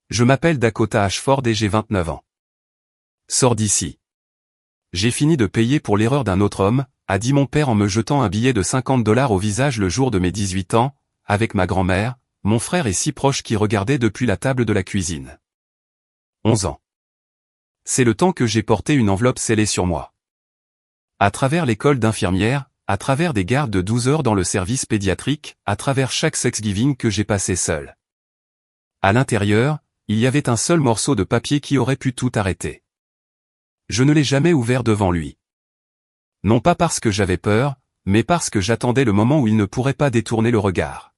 Je m'appelle Dakota Ashford et j'ai 29 ans. Sors d'ici. J'ai fini de payer pour l'erreur d'un autre homme, a dit mon père en me jetant un billet de $50 au visage le jour de mes 18 ans, avec ma grand-mère, mon frère et 6 proches qui regardaient depuis la table de la cuisine. 11 ans. C'est le temps que j'ai porté une enveloppe scellée sur moi. À travers l'école d'infirmière, à travers des gardes de 12 heures dans le service pédiatrique, à travers chaque Thanksgiving que j'ai passé seul. À l'intérieur, il y avait un seul morceau de papier qui aurait pu tout arrêter. Je ne l'ai jamais ouvert devant lui. Non pas parce que j'avais peur, mais parce que j'attendais le moment où il ne pourrait pas détourner le regard.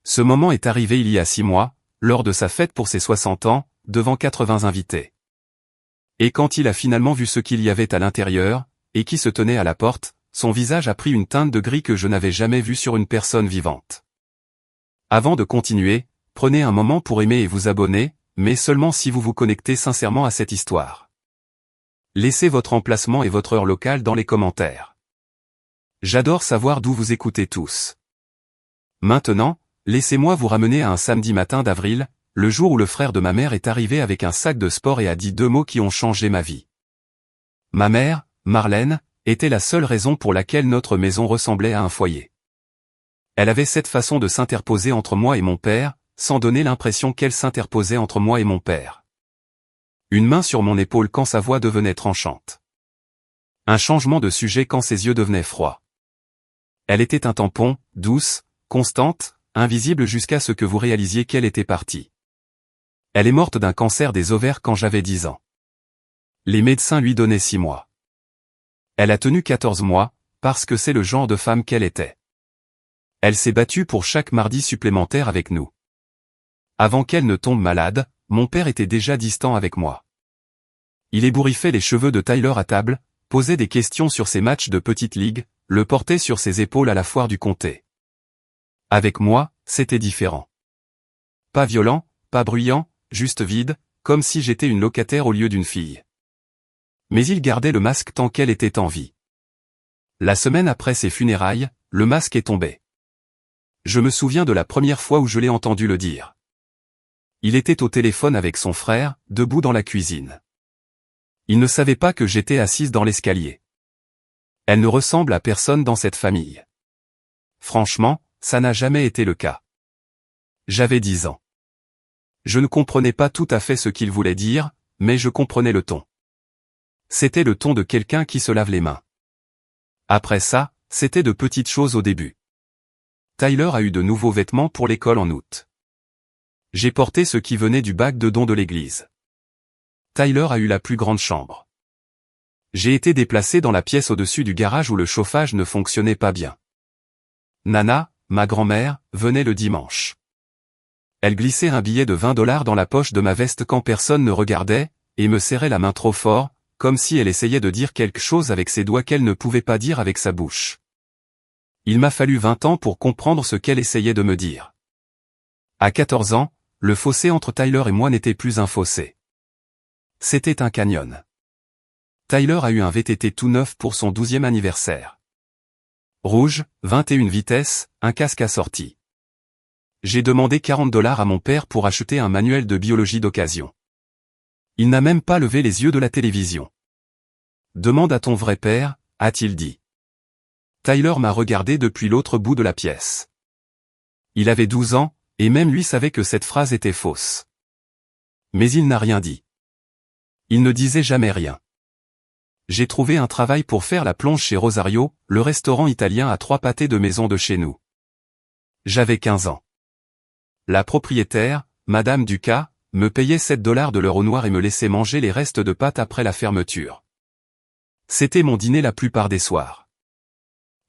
Ce moment est arrivé il y a 6 mois, lors de sa fête pour ses 60 ans, devant 80 invités. Et quand il a finalement vu ce qu'il y avait à l'intérieur, et qui se tenait à la porte, son visage a pris une teinte de gris que je n'avais jamais vue sur une personne vivante. Avant de continuer, prenez un moment pour aimer et vous abonner, mais seulement si vous vous connectez sincèrement à cette histoire. Laissez votre emplacement et votre heure locale dans les commentaires. J'adore savoir d'où vous écoutez tous. Maintenant, laissez-moi vous ramener à un samedi matin d'avril, le jour où le frère de ma mère est arrivé avec un sac de sport et a dit 2 mots qui ont changé ma vie. Ma mère, Marlène, était la seule raison pour laquelle notre maison ressemblait à un foyer. Elle avait cette façon de s'interposer entre moi et mon père, sans donner l'impression qu'elle s'interposait entre moi et mon père. Une main sur mon épaule quand sa voix devenait tranchante. Un changement de sujet quand ses yeux devenaient froids. Elle était un tampon, douce, constante, invisible jusqu'à ce que vous réalisiez qu'elle était partie. Elle est morte d'un cancer des ovaires quand j'avais 10 ans. Les médecins lui donnaient 6 mois. Elle a tenu 14 mois, parce que c'est le genre de femme qu'elle était. Elle s'est battue pour chaque mardi supplémentaire avec nous. Avant qu'elle ne tombe malade, mon père était déjà distant avec moi. Il ébouriffait les cheveux de Tyler à table, posait des questions sur ses matchs de petite ligue, le portait sur ses épaules à la foire du comté. Avec moi, c'était différent. Pas violent, pas bruyant, juste vide, comme si j'étais une locataire au lieu d'une fille. Mais il gardait le masque tant qu'elle était en vie. La semaine après ses funérailles, le masque est tombé. Je me souviens de la première fois où je l'ai entendu le dire. Il était au téléphone avec son frère, debout dans la cuisine. Il ne savait pas que j'étais assise dans l'escalier. Elle ne ressemble à personne dans cette famille. Franchement, ça n'a jamais été le cas. J'avais 10 ans. Je ne comprenais pas tout à fait ce qu'il voulait dire, mais je comprenais le ton. C'était le ton de quelqu'un qui se lave les mains. Après ça, c'était de petites choses au début. Tyler a eu de nouveaux vêtements pour l'école en août. J'ai porté ce qui venait du bac de dons de l'église. Tyler a eu la plus grande chambre. J'ai été déplacé dans la pièce au-dessus du garage où le chauffage ne fonctionnait pas bien. Nana, ma grand-mère, venait le dimanche. Elle glissait un billet de $20 dans la poche de ma veste quand personne ne regardait, et me serrait la main trop fort, comme si elle essayait de dire quelque chose avec ses doigts qu'elle ne pouvait pas dire avec sa bouche. Il m'a fallu 20 ans pour comprendre ce qu'elle essayait de me dire. À 14 ans, le fossé entre Tyler et moi n'était plus un fossé. C'était un canyon. Tyler a eu un VTT tout neuf pour son 12e anniversaire. Rouge, 21 vitesses, un casque assorti. J'ai demandé $40 à mon père pour acheter un manuel de biologie d'occasion. Il n'a même pas levé les yeux de la télévision. Demande à ton vrai père, a-t-il dit. Tyler m'a regardé depuis l'autre bout de la pièce. Il avait 12 ans, et même lui savait que cette phrase était fausse. Mais il n'a rien dit. Il ne disait jamais rien. J'ai trouvé un travail pour faire la plonge chez Rosario, le restaurant italien à 3 pâtés de maison de chez nous. J'avais 15 ans. La propriétaire, Madame Ducas, me payait $7 de l'heure au noir et me laissait manger les restes de pâtes après la fermeture. C'était mon dîner la plupart des soirs.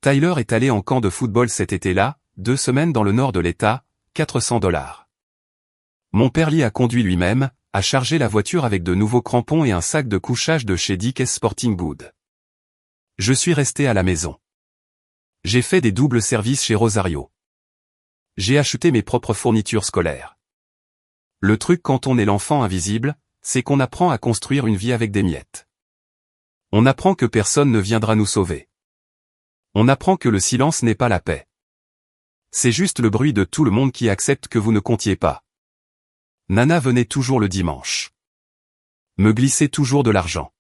Tyler est allé en camp de football cet été-là, 2 semaines dans le nord de l'État, $400. Mon père l'y a conduit lui-même, a chargé la voiture avec de nouveaux crampons et un sac de couchage de chez Dick's Sporting Goods. Je suis resté à la maison. J'ai fait des doubles services chez Rosario. J'ai acheté mes propres fournitures scolaires. Le truc quand on est l'enfant invisible, c'est qu'on apprend à construire une vie avec des miettes. On apprend que personne ne viendra nous sauver. On apprend que le silence n'est pas la paix. C'est juste le bruit de tout le monde qui accepte que vous ne comptiez pas. Nana venait toujours le dimanche. Me glissait toujours de l'argent.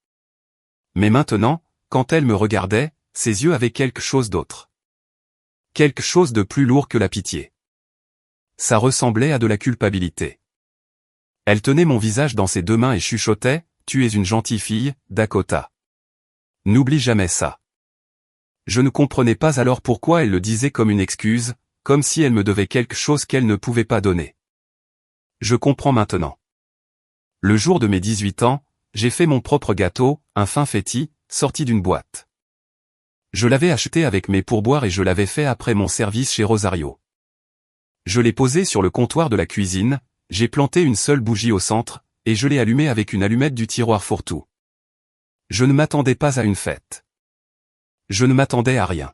Mais maintenant, quand elle me regardait, ses yeux avaient quelque chose d'autre. Quelque chose de plus lourd que la pitié. Ça ressemblait à de la culpabilité. Elle tenait mon visage dans ses deux mains et chuchotait, « Tu es une gentille fille, Dakota. N'oublie jamais ça. » Je ne comprenais pas alors pourquoi elle le disait comme une excuse, comme si elle me devait quelque chose qu'elle ne pouvait pas donner. Je comprends maintenant. Le jour de mes 18 ans, j'ai fait mon propre gâteau, un fin feti, sorti d'une boîte. Je l'avais acheté avec mes pourboires et je l'avais fait après mon service chez Rosario. Je l'ai posé sur le comptoir de la cuisine, j'ai planté une seule bougie au centre, et je l'ai allumé avec une allumette du tiroir fourre-tout. Je ne m'attendais pas à une fête. Je ne m'attendais à rien.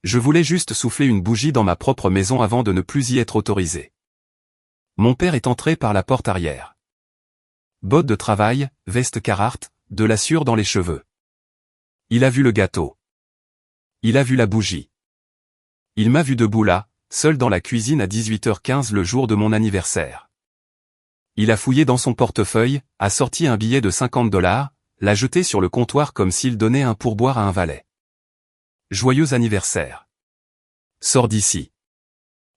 Je voulais juste souffler une bougie dans ma propre maison avant de ne plus y être autorisé. Mon père est entré par la porte arrière. Bottes de travail, veste Carhartt, de la sueur dans les cheveux. Il a vu le gâteau. Il a vu la bougie. Il m'a vu debout là, seul dans la cuisine à 18h15 le jour de mon anniversaire. Il a fouillé dans son portefeuille, a sorti un billet de 50 $, l'a jeté sur le comptoir comme s'il donnait un pourboire à un valet. Joyeux anniversaire. Sors d'ici.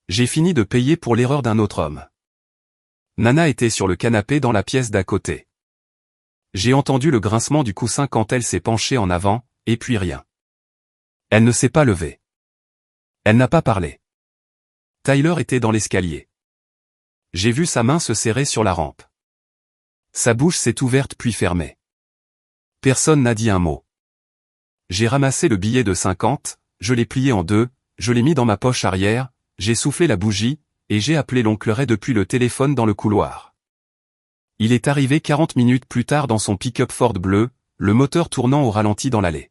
J'ai fini de payer pour l'erreur d'un autre homme. Nana était sur le canapé dans la pièce d'à côté. J'ai entendu le grincement du coussin quand elle s'est penchée en avant, et puis rien. Elle ne s'est pas levée. Elle n'a pas parlé. Tyler était dans l'escalier. J'ai vu sa main se serrer sur la rampe. Sa bouche s'est ouverte puis fermée. Personne n'a dit un mot. J'ai ramassé le billet de 50, je l'ai plié en deux, je l'ai mis dans ma poche arrière, j'ai soufflé la bougie, et j'ai appelé l'oncle Ray depuis le téléphone dans le couloir. Il est arrivé 40 minutes plus tard dans son pick-up Ford bleu, le moteur tournant au ralenti dans l'allée.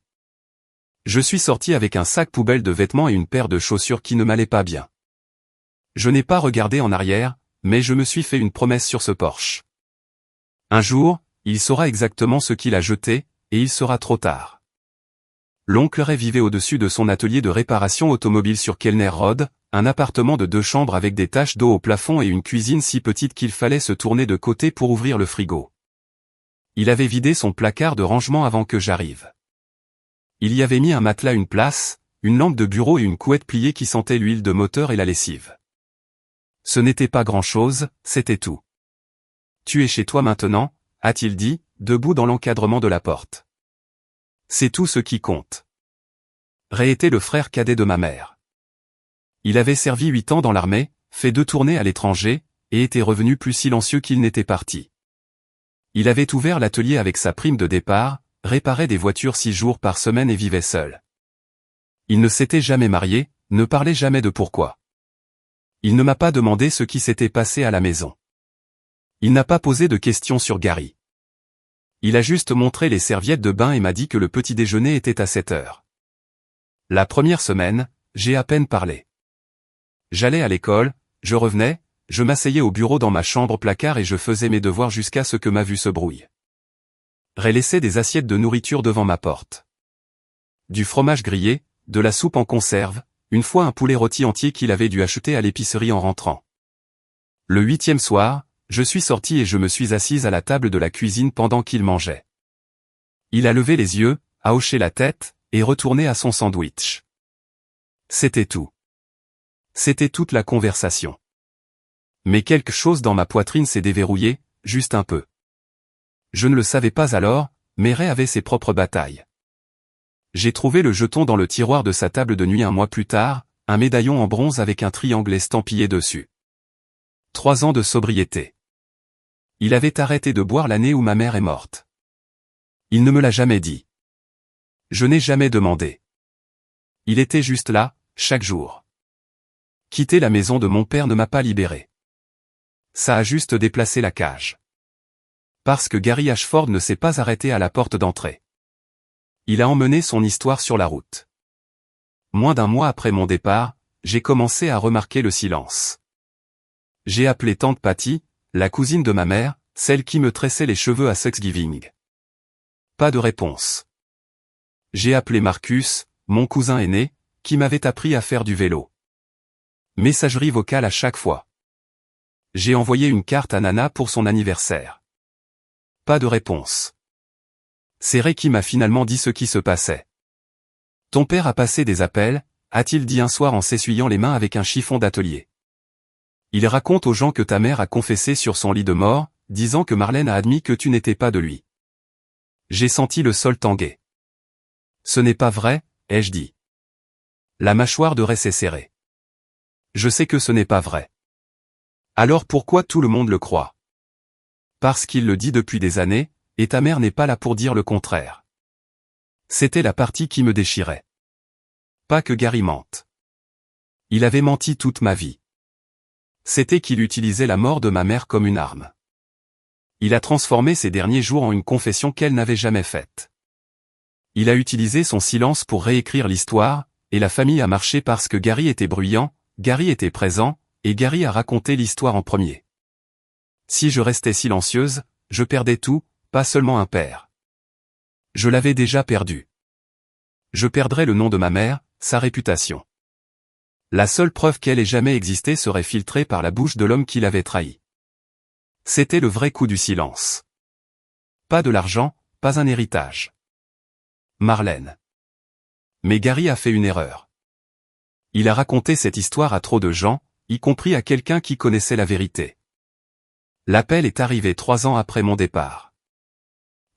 Je suis sorti avec un sac poubelle de vêtements et une paire de chaussures qui ne m'allaient pas bien. Je n'ai pas regardé en arrière, mais je me suis fait une promesse sur ce Porsche. Un jour, il saura exactement ce qu'il a jeté, et il sera trop tard. L'oncle Ray vivait au-dessus de son atelier de réparation automobile sur Kellner Road, un appartement de 2 chambres avec des taches d'eau au plafond et une cuisine si petite qu'il fallait se tourner de côté pour ouvrir le frigo. Il avait vidé son placard de rangement avant que j'arrive. Il y avait mis un matelas, une place, une lampe de bureau et une couette pliée qui sentait l'huile de moteur et la lessive. Ce n'était pas grand-chose, c'était tout. « Tu es chez toi maintenant ?» a-t-il dit, debout dans l'encadrement de la porte. C'est tout ce qui compte. Ray était le frère cadet de ma mère. Il avait servi 8 ans dans l'armée, fait 2 tournées à l'étranger, et était revenu plus silencieux qu'il n'était parti. Il avait ouvert l'atelier avec sa prime de départ, réparait des voitures 6 jours par semaine et vivait seul. Il ne s'était jamais marié, ne parlait jamais de pourquoi. Il ne m'a pas demandé ce qui s'était passé à la maison. Il n'a pas posé de questions sur Gary. Il a juste montré les serviettes de bain et m'a dit que le petit déjeuner était à 7 heures. La première semaine, j'ai à peine parlé. J'allais à l'école, je revenais, je m'asseyais au bureau dans ma chambre placard et je faisais mes devoirs jusqu'à ce que ma vue se brouille. Ray laissait des assiettes de nourriture devant ma porte. Du fromage grillé, de la soupe en conserve, une fois un poulet rôti entier qu'il avait dû acheter à l'épicerie en rentrant. Le 8e soir, je suis sorti et je me suis assise à la table de la cuisine pendant qu'il mangeait. Il a levé les yeux, a hoché la tête, et retourné à son sandwich. C'était tout. C'était toute la conversation. Mais quelque chose dans ma poitrine s'est déverrouillé, juste un peu. Je ne le savais pas alors, mais Ray avait ses propres batailles. J'ai trouvé le jeton dans le tiroir de sa table de nuit un mois plus tard, un médaillon en bronze avec un triangle estampillé dessus. 3 ans de sobriété. Il avait arrêté de boire l'année où ma mère est morte. Il ne me l'a jamais dit. Je n'ai jamais demandé. Il était juste là, chaque jour. Quitter la maison de mon père ne m'a pas libéré. Ça a juste déplacé la cage. Parce que Gary Ashford ne s'est pas arrêté à la porte d'entrée. Il a emmené son histoire sur la route. Moins d'1 mois après mon départ, j'ai commencé à remarquer le silence. J'ai appelé tante Patty, la cousine de ma mère, celle qui me tressait les cheveux à Thanksgiving. Pas de réponse. J'ai appelé Marcus, mon cousin aîné, qui m'avait appris à faire du vélo. Messagerie vocale à chaque fois. J'ai envoyé une carte à Nana pour son anniversaire. Pas de réponse. C'est Ray qui m'a finalement dit ce qui se passait. Ton père a passé des appels, a-t-il dit un soir en s'essuyant les mains avec un chiffon d'atelier. Il raconte aux gens que ta mère a confessé sur son lit de mort, disant que Marlène a admis que tu n'étais pas de lui. J'ai senti le sol tanguer. Ce n'est pas vrai, ai-je dit. La mâchoire de Ray s'est serrée. Je sais que ce n'est pas vrai. Alors pourquoi tout le monde le croit? Parce qu'il le dit depuis des années, et ta mère n'est pas là pour dire le contraire. C'était la partie qui me déchirait. Pas que Gary mente. Il avait menti toute ma vie. C'était qu'il utilisait la mort de ma mère comme une arme. Il a transformé ces derniers jours en une confession qu'elle n'avait jamais faite. Il a utilisé son silence pour réécrire l'histoire, et la famille a marché parce que Gary était bruyant, Gary était présent, et Gary a raconté l'histoire en premier. Si je restais silencieuse, je perdais tout, pas seulement un père. Je l'avais déjà perdu. Je perdrais le nom de ma mère, sa réputation. La seule preuve qu'elle ait jamais existé serait filtrée par la bouche de l'homme qui l'avait trahi. C'était le vrai coup du silence. Pas de l'argent, pas un héritage. Marlène. Mais Gary a fait une erreur. Il a raconté cette histoire à trop de gens, y compris à quelqu'un qui connaissait la vérité. L'appel est arrivé 3 ans après mon départ.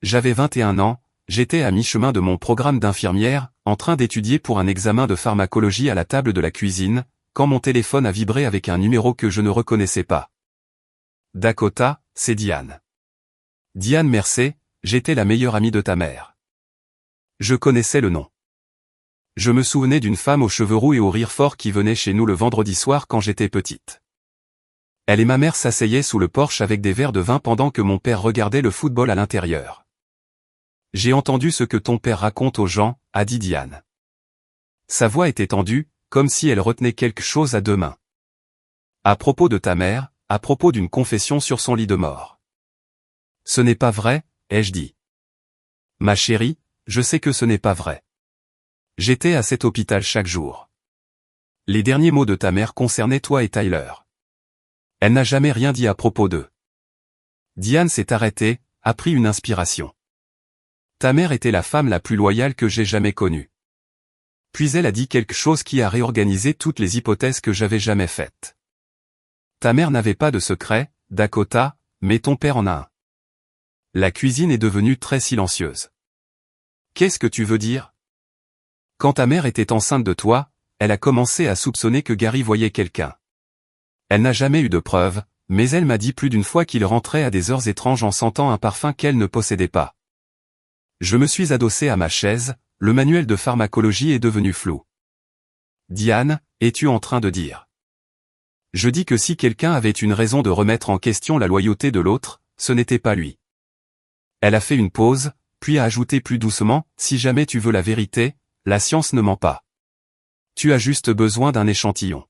J'avais 21 ans, j'étais à mi-chemin de mon programme d'infirmière, en train d'étudier pour un examen de pharmacologie à la table de la cuisine, quand mon téléphone a vibré avec un numéro que je ne reconnaissais pas. Dakota, c'est Diane. Diane Mercé, j'étais la meilleure amie de ta mère. Je connaissais le nom. Je me souvenais d'une femme aux cheveux roux et au rire fort qui venait chez nous le vendredi soir quand j'étais petite. Elle et ma mère s'asseyaient sous le porche avec des verres de vin pendant que mon père regardait le football à l'intérieur. J'ai entendu ce que ton père raconte aux gens, a dit Diane. Sa voix était tendue, comme si elle retenait quelque chose à 2 mains. À propos de ta mère, à propos d'une confession sur son lit de mort. Ce n'est pas vrai, ai-je dit. Ma chérie, je sais que ce n'est pas vrai. J'étais à cet hôpital chaque jour. Les derniers mots de ta mère concernaient toi et Tyler. Elle n'a jamais rien dit à propos d'eux. Diane s'est arrêtée, a pris une inspiration. Ta mère était la femme la plus loyale que j'ai jamais connue. Puis elle a dit quelque chose qui a réorganisé toutes les hypothèses que j'avais jamais faites. Ta mère n'avait pas de secret, Dakota, mais ton père en a un. La cuisine est devenue très silencieuse. Qu'est-ce que tu veux dire? Quand ta mère était enceinte de toi, elle a commencé à soupçonner que Gary voyait quelqu'un. Elle n'a jamais eu de preuves, mais elle m'a dit plus d'une fois qu'il rentrait à des heures étranges en sentant un parfum qu'elle ne possédait pas. Je me suis adossé à ma chaise, le manuel de pharmacologie est devenu flou. Diane, es-tu en train de dire? Je dis que si quelqu'un avait une raison de remettre en question la loyauté de l'autre, ce n'était pas lui. Elle a fait une pause, puis a ajouté plus doucement, si jamais tu veux la vérité, la science ne ment pas. Tu as juste besoin d'un échantillon.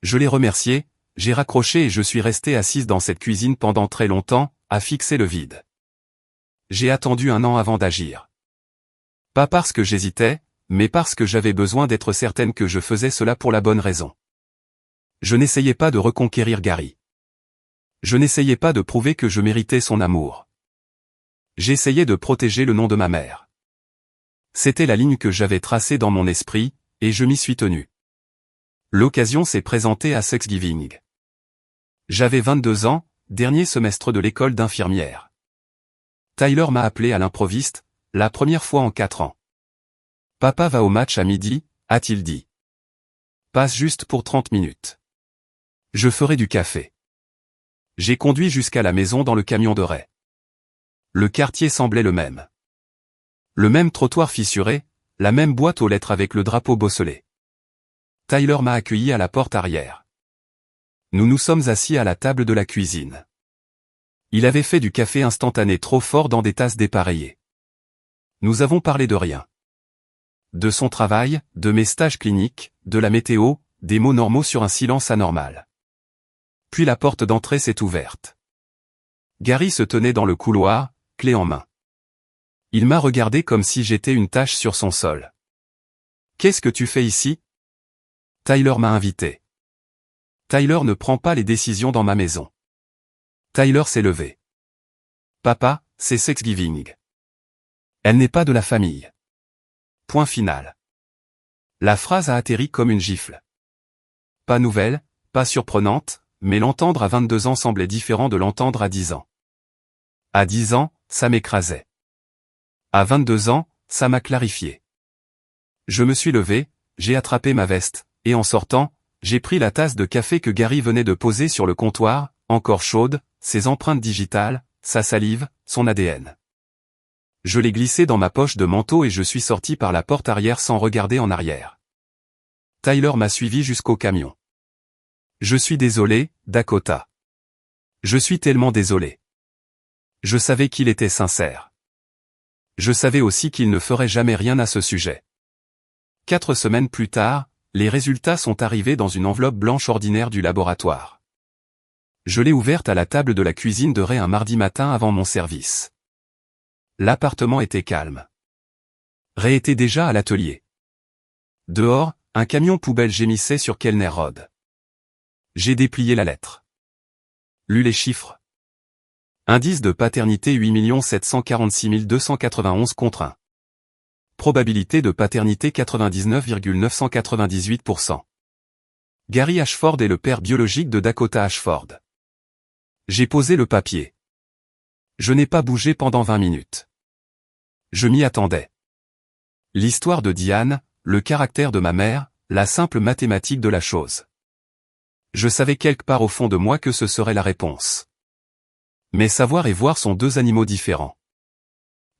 Je l'ai remercié, j'ai raccroché et je suis resté assise dans cette cuisine pendant très longtemps, à fixer le vide. J'ai attendu 1 an avant d'agir. Pas parce que j'hésitais, mais parce que j'avais besoin d'être certaine que je faisais cela pour la bonne raison. Je n'essayais pas de reconquérir Gary. Je n'essayais pas de prouver que je méritais son amour. J'essayais de protéger le nom de ma mère. C'était la ligne que j'avais tracée dans mon esprit, et je m'y suis tenu. L'occasion s'est présentée à Thanksgiving. J'avais 22 ans, dernier semestre de l'école d'infirmière. Tyler m'a appelé à l'improviste, la première fois en 4 ans. Papa va au match à midi, a-t-il dit. Passe juste pour 30 minutes. Je ferai du café. J'ai conduit jusqu'à la maison dans le camion de Ray. Le quartier semblait le même. Le même trottoir fissuré, la même boîte aux lettres avec le drapeau bosselé. Tyler m'a accueilli à la porte arrière. Nous nous sommes assis à la table de la cuisine. Il avait fait du café instantané trop fort dans des tasses dépareillées. Nous avons parlé de rien. De son travail, de mes stages cliniques, de la météo, des mots normaux sur un silence anormal. Puis la porte d'entrée s'est ouverte. Gary se tenait dans le couloir, clé en main. Il m'a regardé comme si j'étais une tache sur son sol. « Qu'est-ce que tu fais ici ?» Tyler m'a invité. Tyler ne prend pas les décisions dans ma maison. Tyler s'est levé. Papa, c'est Thanksgiving. Elle n'est pas de la famille. Point final. La phrase a atterri comme une gifle. Pas nouvelle, pas surprenante, mais l'entendre à 22 ans semblait différent de l'entendre à 10 ans. À 10 ans, ça m'écrasait. À 22 ans, ça m'a clarifié. Je me suis levé, j'ai attrapé ma veste, et en sortant, j'ai pris la tasse de café que Gary venait de poser sur le comptoir, encore chaude, ses empreintes digitales, sa salive, son ADN. Je l'ai glissé dans ma poche de manteau et je suis sorti par la porte arrière sans regarder en arrière. Tyler m'a suivi jusqu'au camion. Je suis désolé, Dakota. Je suis tellement désolé. Je savais qu'il était sincère. Je savais aussi qu'il ne ferait jamais rien à ce sujet. 4 semaines plus tard, les résultats sont arrivés dans une enveloppe blanche ordinaire du laboratoire. Je l'ai ouverte à la table de la cuisine de Ray un mardi matin avant mon service. L'appartement était calme. Ray était déjà à l'atelier. Dehors, un camion poubelle gémissait sur Kellner Road. J'ai déplié la lettre. Lu les chiffres. Indice de paternité 8 746 291 contre 1. Probabilité de paternité 99,998%. Gary Ashford est le père biologique de Dakota Ashford. J'ai posé le papier. Je n'ai pas bougé pendant 20 minutes. Je m'y attendais. L'histoire de Diane, le caractère de ma mère, la simple mathématique de la chose. Je savais quelque part au fond de moi que ce serait la réponse. Mais savoir et voir sont deux animaux différents.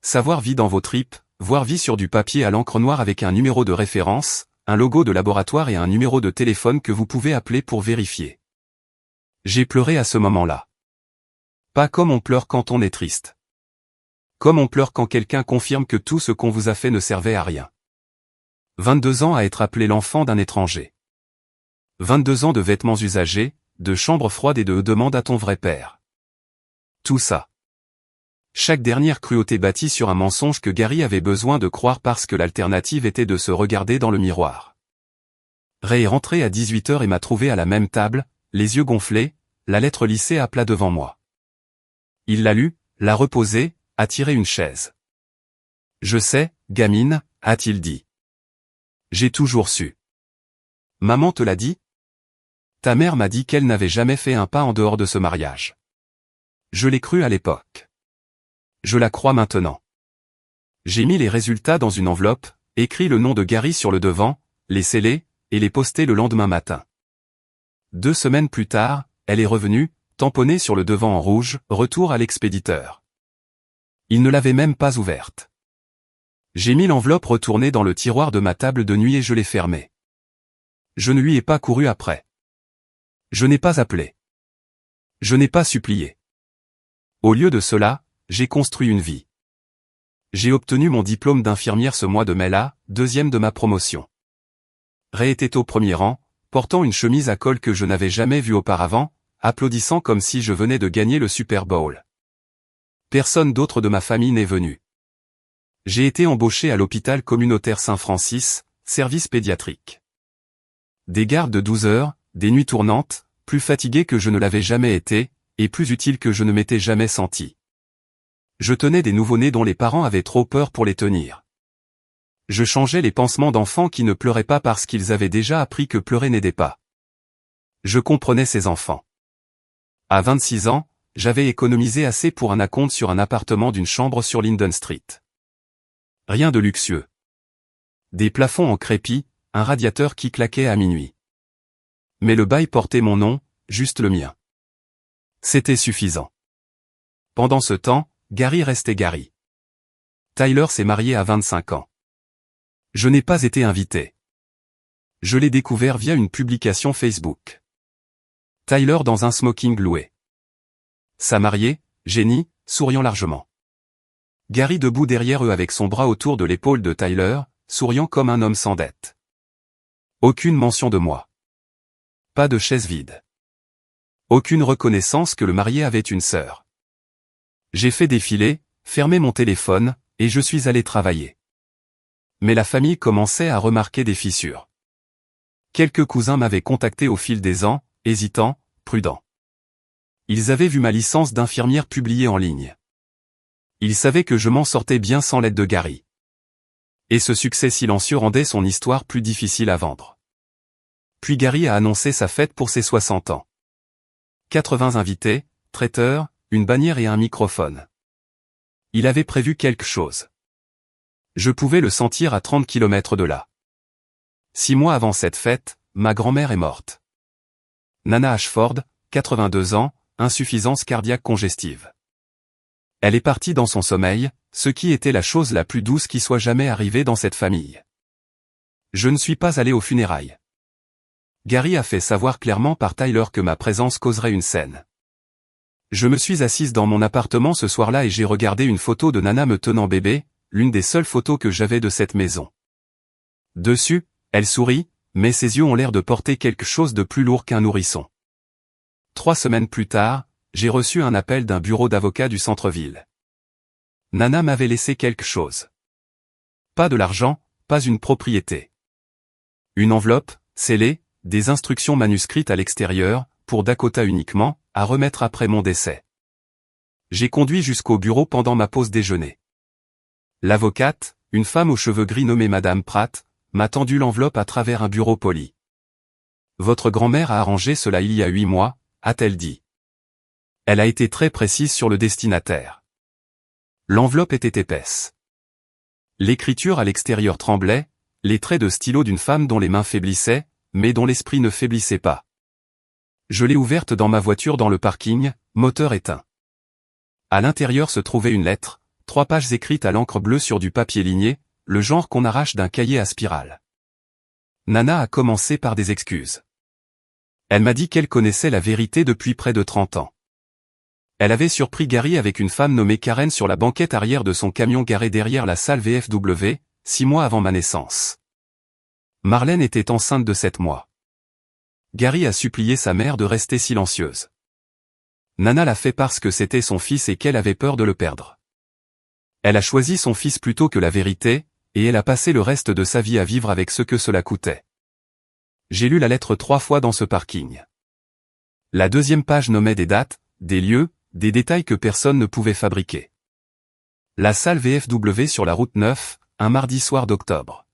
Savoir vit dans vos tripes, voir vit sur du papier à l'encre noire avec un numéro de référence, un logo de laboratoire et un numéro de téléphone que vous pouvez appeler pour vérifier. J'ai pleuré à ce moment-là. Pas comme on pleure quand on est triste. Comme on pleure quand quelqu'un confirme que tout ce qu'on vous a fait ne servait à rien. 22 ans à être appelé l'enfant d'un étranger. 22 ans de vêtements usagés, de chambres froides et de demande à ton vrai père. Tout ça. Chaque dernière cruauté bâtie sur un mensonge que Gary avait besoin de croire parce que l'alternative était de se regarder dans le miroir. Ray est rentré à 18h et m'a trouvé à la même table, les yeux gonflés, la lettre lissée à plat devant moi. Il l'a lue, l'a reposée, a tiré une chaise. Je sais, gamine, a-t-il dit. J'ai toujours su. Maman te l'a dit? Ta mère m'a dit qu'elle n'avait jamais fait un pas en dehors de ce mariage. Je l'ai cru à l'époque. Je la crois maintenant. J'ai mis les résultats dans une enveloppe, écrit le nom de Gary sur le devant, les scellé, et les posté le lendemain matin. 2 semaines plus tard, elle est revenue, tamponnée sur le devant en rouge, retour à l'expéditeur. Il ne l'avait même pas ouverte. J'ai mis l'enveloppe retournée dans le tiroir de ma table de nuit et je l'ai fermée. Je ne lui ai pas couru après. Je n'ai pas appelé. Je n'ai pas supplié. Au lieu de cela, j'ai construit une vie. J'ai obtenu mon diplôme d'infirmière ce mois de mai-là, 2e de ma promotion. Ray était au premier rang, portant une chemise à col que je n'avais jamais vue auparavant, applaudissant comme si je venais de gagner le Super Bowl. Personne d'autre de ma famille n'est venu. J'ai été embauché à l'hôpital communautaire Saint-Francis, service pédiatrique. Des gardes de 12 heures, des nuits tournantes, plus fatigué que je ne l'avais jamais été, et plus utile que je ne m'étais jamais senti. Je tenais des nouveau-nés dont les parents avaient trop peur pour les tenir. Je changeais les pansements d'enfants qui ne pleuraient pas parce qu'ils avaient déjà appris que pleurer n'aidait pas. Je comprenais ces enfants. À 26 ans, j'avais économisé assez pour un acompte sur un appartement d'une chambre sur Linden Street. Rien de luxueux. Des plafonds en crépi, un radiateur qui claquait à minuit. Mais le bail portait mon nom, juste le mien. C'était suffisant. Pendant ce temps, Gary restait Gary. Tyler s'est marié à 25 ans. Je n'ai pas été invité. Je l'ai découvert via une publication Facebook. Tyler dans un smoking loué. Sa mariée, Jenny, souriant largement. Gary debout derrière eux avec son bras autour de l'épaule de Tyler, souriant comme un homme sans dette. Aucune mention de moi. Pas de chaise vide. Aucune reconnaissance que le marié avait une sœur. J'ai fait défiler, fermé mon téléphone, et je suis allé travailler. Mais la famille commençait à remarquer des fissures. Quelques cousins m'avaient contacté au fil des ans, hésitant, prudent. Ils avaient vu ma licence d'infirmière publiée en ligne. Ils savaient que je m'en sortais bien sans l'aide de Gary. Et ce succès silencieux rendait son histoire plus difficile à vendre. Puis Gary a annoncé sa fête pour ses 60 ans. 80 invités, traiteurs, une bannière et un microphone. Il avait prévu quelque chose. Je pouvais le sentir à 30 km de là. 6 mois avant cette fête, ma grand-mère est morte. Nana Ashford, 82 ans, insuffisance cardiaque congestive. Elle est partie dans son sommeil, ce qui était la chose la plus douce qui soit jamais arrivée dans cette famille. Je ne suis pas allé aux funérailles. Gary a fait savoir clairement par Tyler que ma présence causerait une scène. Je me suis assise dans mon appartement ce soir-là et j'ai regardé une photo de Nana me tenant bébé, l'une des seules photos que j'avais de cette maison. Dessus, elle sourit, mais ses yeux ont l'air de porter quelque chose de plus lourd qu'un nourrisson. 3 semaines plus tard, j'ai reçu un appel d'un bureau d'avocat du centre-ville. Nana m'avait laissé quelque chose. Pas de l'argent, pas une propriété. Une enveloppe, scellée, des instructions manuscrites à l'extérieur, pour Dakota uniquement, à remettre après mon décès. J'ai conduit jusqu'au bureau pendant ma pause déjeuner. L'avocate, une femme aux cheveux gris nommée Madame Pratt, m'a tendu l'enveloppe à travers un bureau poli. Votre grand-mère a arrangé cela il y a 8 mois, a-t-elle dit. Elle a été très précise sur le destinataire. L'enveloppe était épaisse. L'écriture à l'extérieur tremblait, les traits de stylo d'une femme dont les mains faiblissaient, mais dont l'esprit ne faiblissait pas. Je l'ai ouverte dans ma voiture dans le parking, moteur éteint. À l'intérieur se trouvait une lettre, 3 pages écrites à l'encre bleue sur du papier ligné, le genre qu'on arrache d'un cahier à spirale. Nana a commencé par des excuses. Elle m'a dit qu'elle connaissait la vérité depuis près de 30 ans. Elle avait surpris Gary avec une femme nommée Karen sur la banquette arrière de son camion garé derrière la salle VFW, 6 mois avant ma naissance. Marlène était enceinte de 7 mois. Gary a supplié sa mère de rester silencieuse. Nana l'a fait parce que c'était son fils et qu'elle avait peur de le perdre. Elle a choisi son fils plutôt que la vérité, et elle a passé le reste de sa vie à vivre avec ce que cela coûtait. J'ai lu la lettre 3 fois dans ce parking. La deuxième page nommait des dates, des lieux, des détails que personne ne pouvait fabriquer. La salle VFW sur la route 9, un mardi soir d'octobre.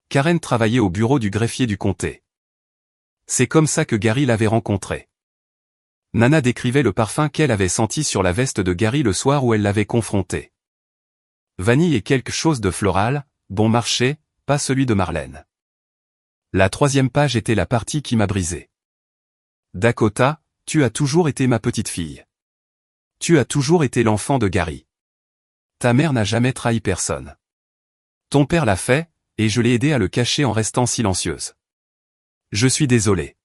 Karen travaillait au bureau du greffier du comté. C'est comme ça que Gary l'avait rencontré. Nana décrivait le parfum qu'elle avait senti sur la veste de Gary le soir où elle l'avait confronté. Vanille et quelque chose de floral, bon marché, pas celui de Marlène. La 3e page était la partie qui m'a brisé. Dakota, tu as toujours été ma petite fille. Tu as toujours été l'enfant de Gary. Ta mère n'a jamais trahi personne. Ton père l'a fait, et je l'ai aidé à le cacher en restant silencieuse. Je suis désolé.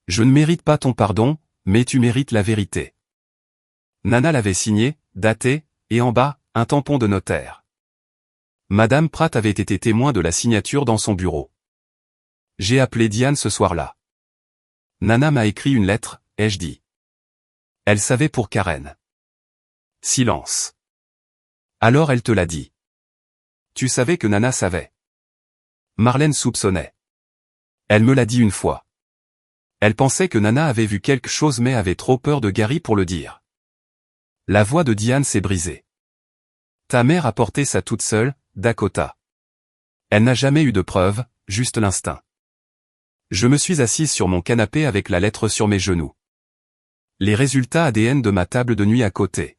Je ne mérite pas ton pardon, mais tu mérites la vérité. Nana l'avait signé, daté, et en bas, un tampon de notaire. Madame Pratt avait été témoin de la signature dans son bureau. J'ai appelé Diane ce soir-là. Nana m'a écrit une lettre, ai-je dit. Elle savait pour Karen. Silence. Alors elle te l'a dit. Tu savais que Nana savait. Marlène soupçonnait. Elle me l'a dit une fois. Elle pensait que Nana avait vu quelque chose mais avait trop peur de Gary pour le dire. La voix de Diane s'est brisée. Ta mère a porté ça toute seule, Dakota. Elle n'a jamais eu de preuves, juste l'instinct. Je me suis assise sur mon canapé avec la lettre sur mes genoux. Les résultats ADN de ma table de nuit à côté.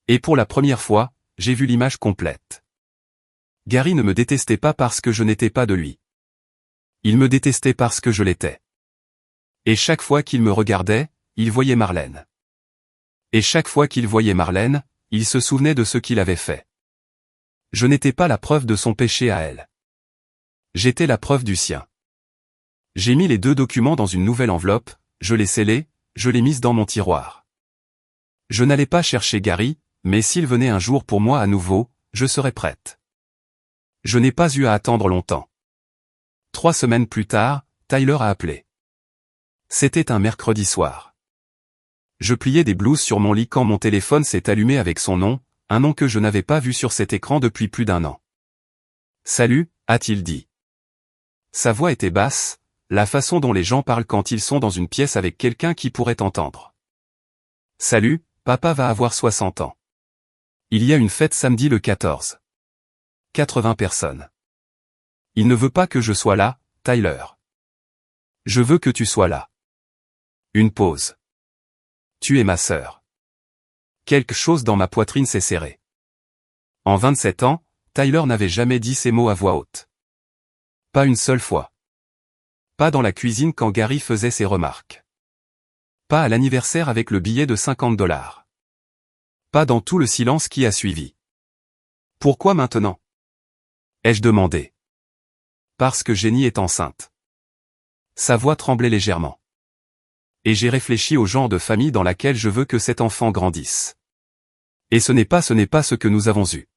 Et pour la première fois, j'ai vu l'image complète. Gary ne me détestait pas parce que je n'étais pas de lui. Il me détestait parce que je l'étais. Et chaque fois qu'il me regardait, il voyait Marlène. Et chaque fois qu'il voyait Marlène, il se souvenait de ce qu'il avait fait. Je n'étais pas la preuve de son péché à elle. J'étais la preuve du sien. J'ai mis les 2 documents dans une nouvelle enveloppe, je l'ai scellée, je l'ai mise dans mon tiroir. Je n'allais pas chercher Gary, mais s'il venait un jour pour moi à nouveau, je serais prête. Je n'ai pas eu à attendre longtemps. 3 semaines plus tard, Tyler a appelé. C'était un mercredi soir. Je pliais des blouses sur mon lit quand mon téléphone s'est allumé avec son nom, un nom que je n'avais pas vu sur cet écran depuis plus d'1 an. Salut, a-t-il dit. Sa voix était basse, la façon dont les gens parlent quand ils sont dans une pièce avec quelqu'un qui pourrait entendre. Salut, papa va avoir 60 ans. Il y a une fête samedi le 14. 80 personnes. Il ne veut pas que je sois là, Tyler. Je veux que tu sois là. Une pause. Tu es ma sœur. Quelque chose dans ma poitrine s'est serré. En 27 ans, Tyler n'avait jamais dit ces mots à voix haute. Pas une seule fois. Pas dans la cuisine quand Gary faisait ses remarques. Pas à l'anniversaire avec le billet de 50 $. Pas dans tout le silence qui a suivi. Pourquoi maintenant? Ai-je demandé. Parce que Jenny est enceinte. Sa voix tremblait légèrement. Et j'ai réfléchi au genre de famille dans laquelle je veux que cet enfant grandisse. Et ce n'est pas ce que nous avons eu.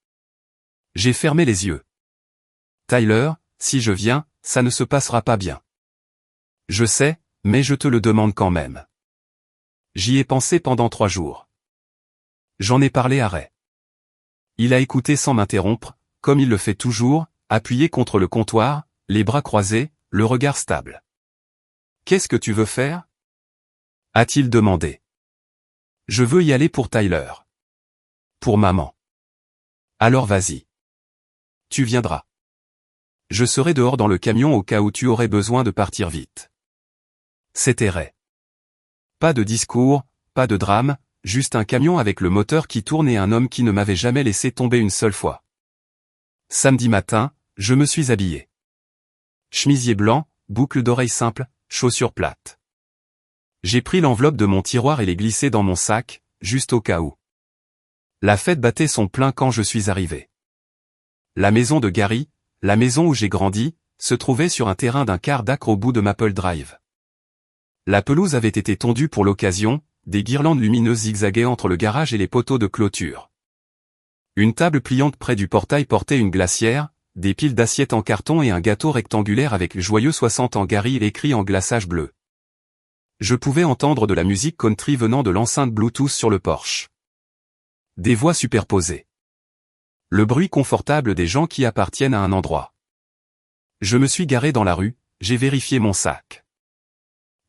J'ai fermé les yeux. Tyler, si je viens, ça ne se passera pas bien. Je sais, mais je te le demande quand même. J'y ai pensé pendant 3 jours. J'en ai parlé à Ray. Il a écouté sans m'interrompre, comme il le fait toujours, appuyé contre le comptoir, les bras croisés, le regard stable. Qu'est-ce que tu veux faire? A-t-il demandé. Je veux y aller pour Tyler. Pour maman. Alors vas-y. Tu viendras. Je serai dehors dans le camion au cas où tu aurais besoin de partir vite. C'était Ray. Pas de discours, pas de drame, juste un camion avec le moteur qui tourne et un homme qui ne m'avait jamais laissé tomber une seule fois. Samedi matin, je me suis habillé. Chemisier blanc, boucle d'oreilles simples, chaussures plates. J'ai pris l'enveloppe de mon tiroir et l'ai glissée dans mon sac, juste au cas où. La fête battait son plein quand je suis arrivé. La maison de Gary, la maison où j'ai grandi, se trouvait sur un terrain d'un quart d'acre au bout de Maple Drive. La pelouse avait été tondue pour l'occasion, des guirlandes lumineuses zigzaguaient entre le garage et les poteaux de clôture. Une table pliante près du portail portait une glacière, des piles d'assiettes en carton et un gâteau rectangulaire avec le joyeux 60 ans Gary écrit en glaçage bleu. Je pouvais entendre de la musique country venant de l'enceinte Bluetooth sur le porche. Des voix superposées. Le bruit confortable des gens qui appartiennent à un endroit. Je me suis garé dans la rue, j'ai vérifié mon sac.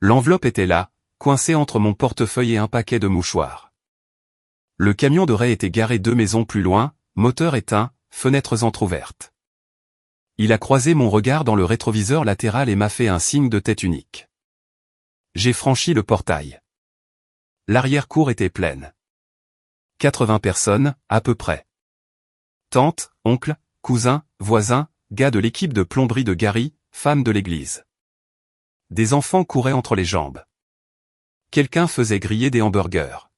L'enveloppe était là, coincée entre mon portefeuille et un paquet de mouchoirs. Le camion de Ray était garé 2 maisons plus loin, moteur éteint, fenêtres entr'ouvertes. Il a croisé mon regard dans le rétroviseur latéral et m'a fait un signe de tête unique. J'ai franchi le portail. L'arrière-cour était pleine. 80 personnes, à peu près. Tante, oncle, cousin, voisin, gars de l'équipe de plomberie de Gary, femme de l'église. Des enfants couraient entre les jambes. Quelqu'un faisait griller des hamburgers.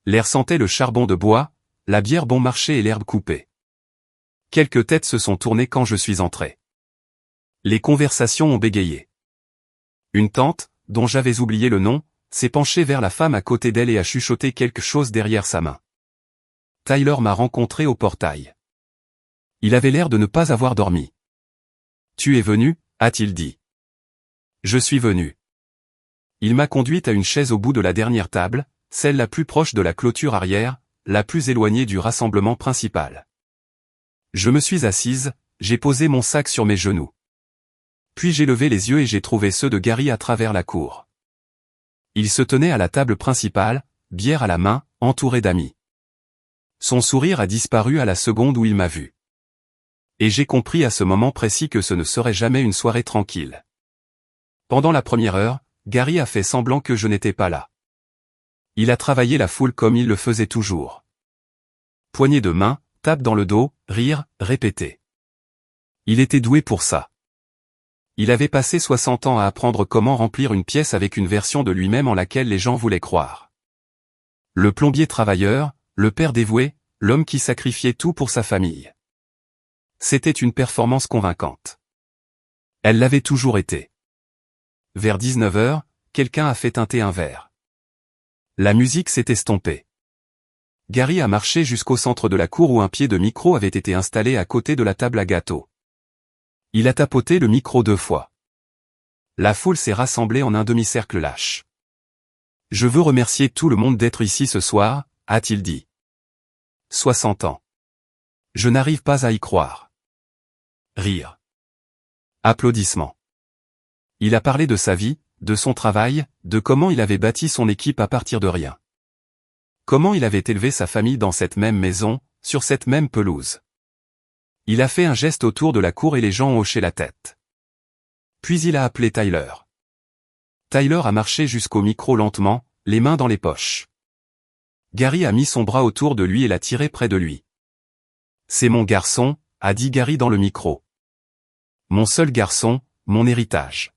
L'air sentait le charbon de bois, la bière bon marché et l'herbe coupée. Quelques têtes se sont tournées quand je suis entré. Les conversations ont bégayé. Une tante, dont j'avais oublié le nom, s'est penchée vers la femme à côté d'elle et a chuchoté quelque chose derrière sa main. Tyler m'a rencontré au portail. Il avait l'air de ne pas avoir dormi. « Tu es venu ?» a-t-il dit. « Je suis venu. » Il m'a conduite à une chaise au bout de la dernière table, celle la plus proche de la clôture arrière, la plus éloignée du rassemblement principal. Je me suis assise, j'ai posé mon sac sur mes genoux. Puis j'ai levé les yeux et j'ai trouvé ceux de Gary à travers la cour. Il se tenait à la table principale, bière à la main, entouré d'amis. Son sourire a disparu à la seconde où il m'a vu. Et j'ai compris à ce moment précis que ce ne serait jamais une soirée tranquille. Pendant la première heure, Gary a fait semblant que je n'étais pas là. Il a travaillé la foule comme il le faisait toujours. Poignée de main, tape dans le dos, rire, répéter. Il était doué pour ça. Il avait passé 60 ans à apprendre comment remplir une pièce avec une version de lui-même en laquelle les gens voulaient croire. Le plombier travailleur, le père dévoué, l'homme qui sacrifiait tout pour sa famille. C'était une performance convaincante. Elle l'avait toujours été. Vers 19h, quelqu'un a fait teinter un verre. La musique s'est estompée. Gary a marché jusqu'au centre de la cour où un pied de micro avait été installé à côté de la table à gâteaux. Il a tapoté le micro 2 fois. La foule s'est rassemblée en un demi-cercle lâche. « Je veux remercier tout le monde d'être ici ce soir », a-t-il dit. 60 ans. Je n'arrive pas à y croire. Rire. Applaudissements. Il a parlé de sa vie, de son travail, de comment il avait bâti son équipe à partir de rien. Comment il avait élevé sa famille dans cette même maison, sur cette même pelouse. Il a fait un geste autour de la cour et les gens ont hoché la tête. Puis il a appelé Tyler. Tyler a marché jusqu'au micro lentement, les mains dans les poches. Gary a mis son bras autour de lui et l'a tiré près de lui. « C'est mon garçon », a dit Gary dans le micro. « Mon seul garçon, mon héritage. »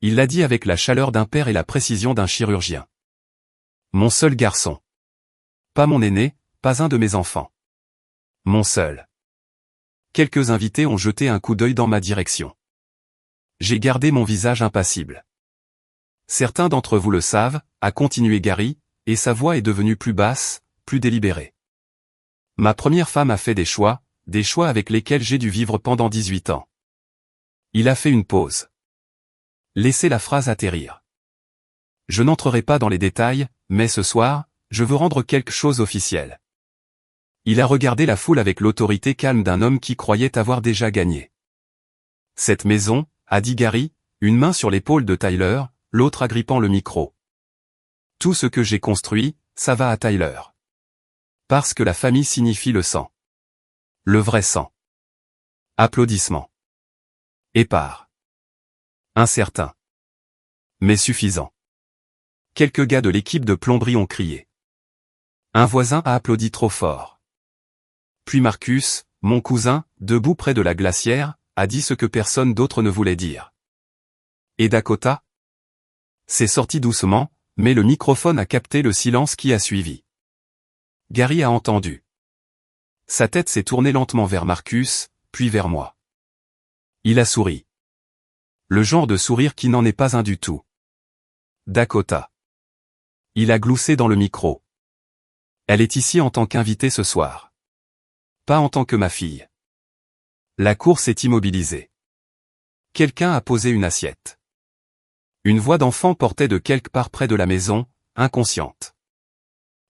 Il l'a dit avec la chaleur d'un père et la précision d'un chirurgien. « Mon seul garçon. Pas mon aîné, pas un de mes enfants. Mon seul. » Quelques invités ont jeté un coup d'œil dans ma direction. J'ai gardé mon visage impassible. Certains d'entre vous le savent, a continué Gary, et sa voix est devenue plus basse, plus délibérée. Ma première femme a fait des choix avec lesquels j'ai dû vivre pendant 18 ans. Il a fait une pause. Laissez la phrase atterrir. Je n'entrerai pas dans les détails, mais ce soir, je veux rendre quelque chose officiel. Il a regardé la foule avec l'autorité calme d'un homme qui croyait avoir déjà gagné. Cette maison, a dit Gary, une main sur l'épaule de Tyler, l'autre agrippant le micro. Tout ce que j'ai construit, ça va à Tyler. Parce que la famille signifie le sang. Le vrai sang. Applaudissements. Épars. Incertain. Mais suffisant. Quelques gars de l'équipe de plomberie ont crié. Un voisin a applaudi trop fort. Puis Marcus, mon cousin, debout près de la glacière, a dit ce que personne d'autre ne voulait dire. Et Dakota? C'est sorti doucement, mais le microphone a capté le silence qui a suivi. Gary a entendu. Sa tête s'est tournée lentement vers Marcus, puis vers moi. Il a souri. Le genre de sourire qui n'en est pas un du tout. Dakota. Il a gloussé dans le micro. Elle est ici en tant qu'invitée ce soir. Pas en tant que ma fille. La cour s'est immobilisée. Quelqu'un a posé une assiette. Une voix d'enfant portait de quelque part près de la maison, inconsciente.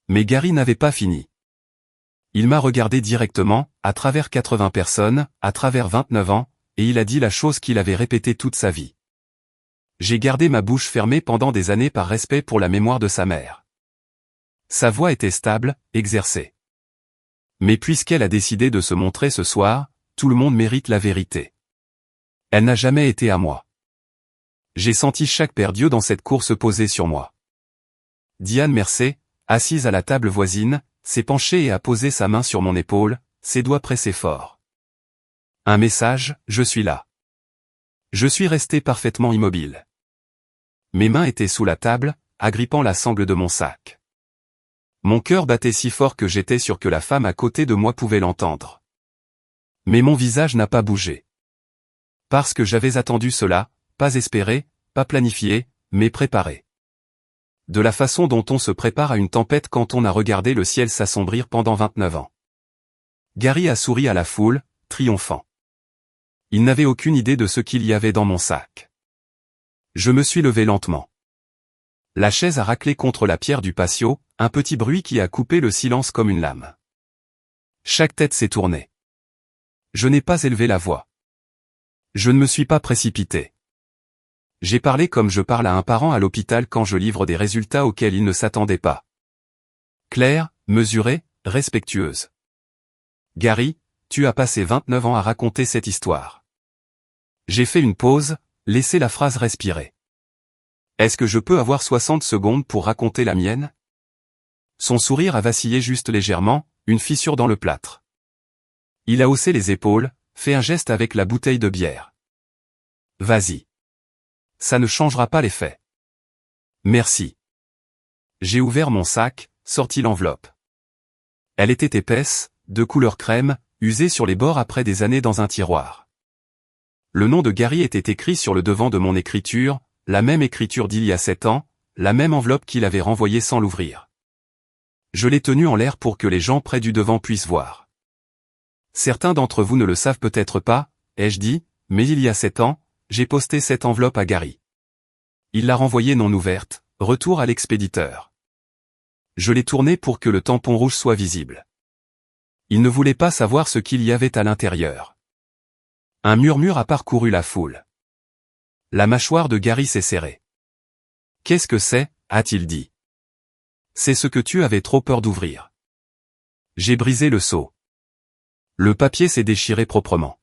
Mais Gary n'avait pas fini. Il m'a regardé directement, à travers 80 personnes, à travers 29 ans, et il a dit la chose qu'il avait répétée toute sa vie. J'ai gardé ma bouche fermée pendant des années par respect pour la mémoire de sa mère. Sa voix était stable, exercée. Mais puisqu'elle a décidé de se montrer ce soir, tout le monde mérite la vérité. Elle n'a jamais été à moi. J'ai senti chaque paire d'yeux dans cette cour se poser sur moi. Diane Mercer, assise à la table voisine, s'est penchée et a posé sa main sur mon épaule, ses doigts pressés fort. Un message, je suis là. Je suis resté parfaitement immobile. Mes mains étaient sous la table, agrippant la sangle de mon sac. Mon cœur battait si fort que j'étais sûr que la femme à côté de moi pouvait l'entendre. Mais mon visage n'a pas bougé. Parce que j'avais attendu cela, pas espéré, pas planifié, mais préparé. De la façon dont on se prépare à une tempête quand on a regardé le ciel s'assombrir pendant 29 ans. Gary a souri à la foule, triomphant. Il n'avait aucune idée de ce qu'il y avait dans mon sac. Je me suis levé lentement. La chaise a raclé contre la pierre du patio, un petit bruit qui a coupé le silence comme une lame. Chaque tête s'est tournée. Je n'ai pas élevé la voix. Je ne me suis pas précipité. J'ai parlé comme je parle à un parent à l'hôpital quand je livre des résultats auxquels il ne s'attendait pas. Claire, mesurée, respectueuse. Gary, tu as passé 29 ans à raconter cette histoire. J'ai fait une pause, laissé la phrase respirer. Est-ce que je peux avoir 60 secondes pour raconter la mienne? Son sourire a vacillé juste légèrement, une fissure dans le plâtre. Il a haussé les épaules, fait un geste avec la bouteille de bière. Vas-y. Ça ne changera pas les faits. Merci. J'ai ouvert mon sac, sorti l'enveloppe. Elle était épaisse, de couleur crème, usée sur les bords après des années dans un tiroir. Le nom de Gary était écrit sur le devant de mon écriture, la même écriture d'il y a 7 ans, la même enveloppe qu'il avait renvoyée sans l'ouvrir. Je l'ai tenue en l'air pour que les gens près du devant puissent voir. Certains d'entre vous ne le savent peut-être pas, ai-je dit, mais il y a 7 ans, j'ai posté cette enveloppe à Gary. Il l'a renvoyée non ouverte, retour à l'expéditeur. Je l'ai tournée pour que le tampon rouge soit visible. Il ne voulait pas savoir ce qu'il y avait à l'intérieur. Un murmure a parcouru la foule. La mâchoire de Gary s'est serrée. « Qu'est-ce que c'est ?» a-t-il dit. « C'est ce que tu avais trop peur d'ouvrir. » J'ai brisé le seau. Le papier s'est déchiré proprement.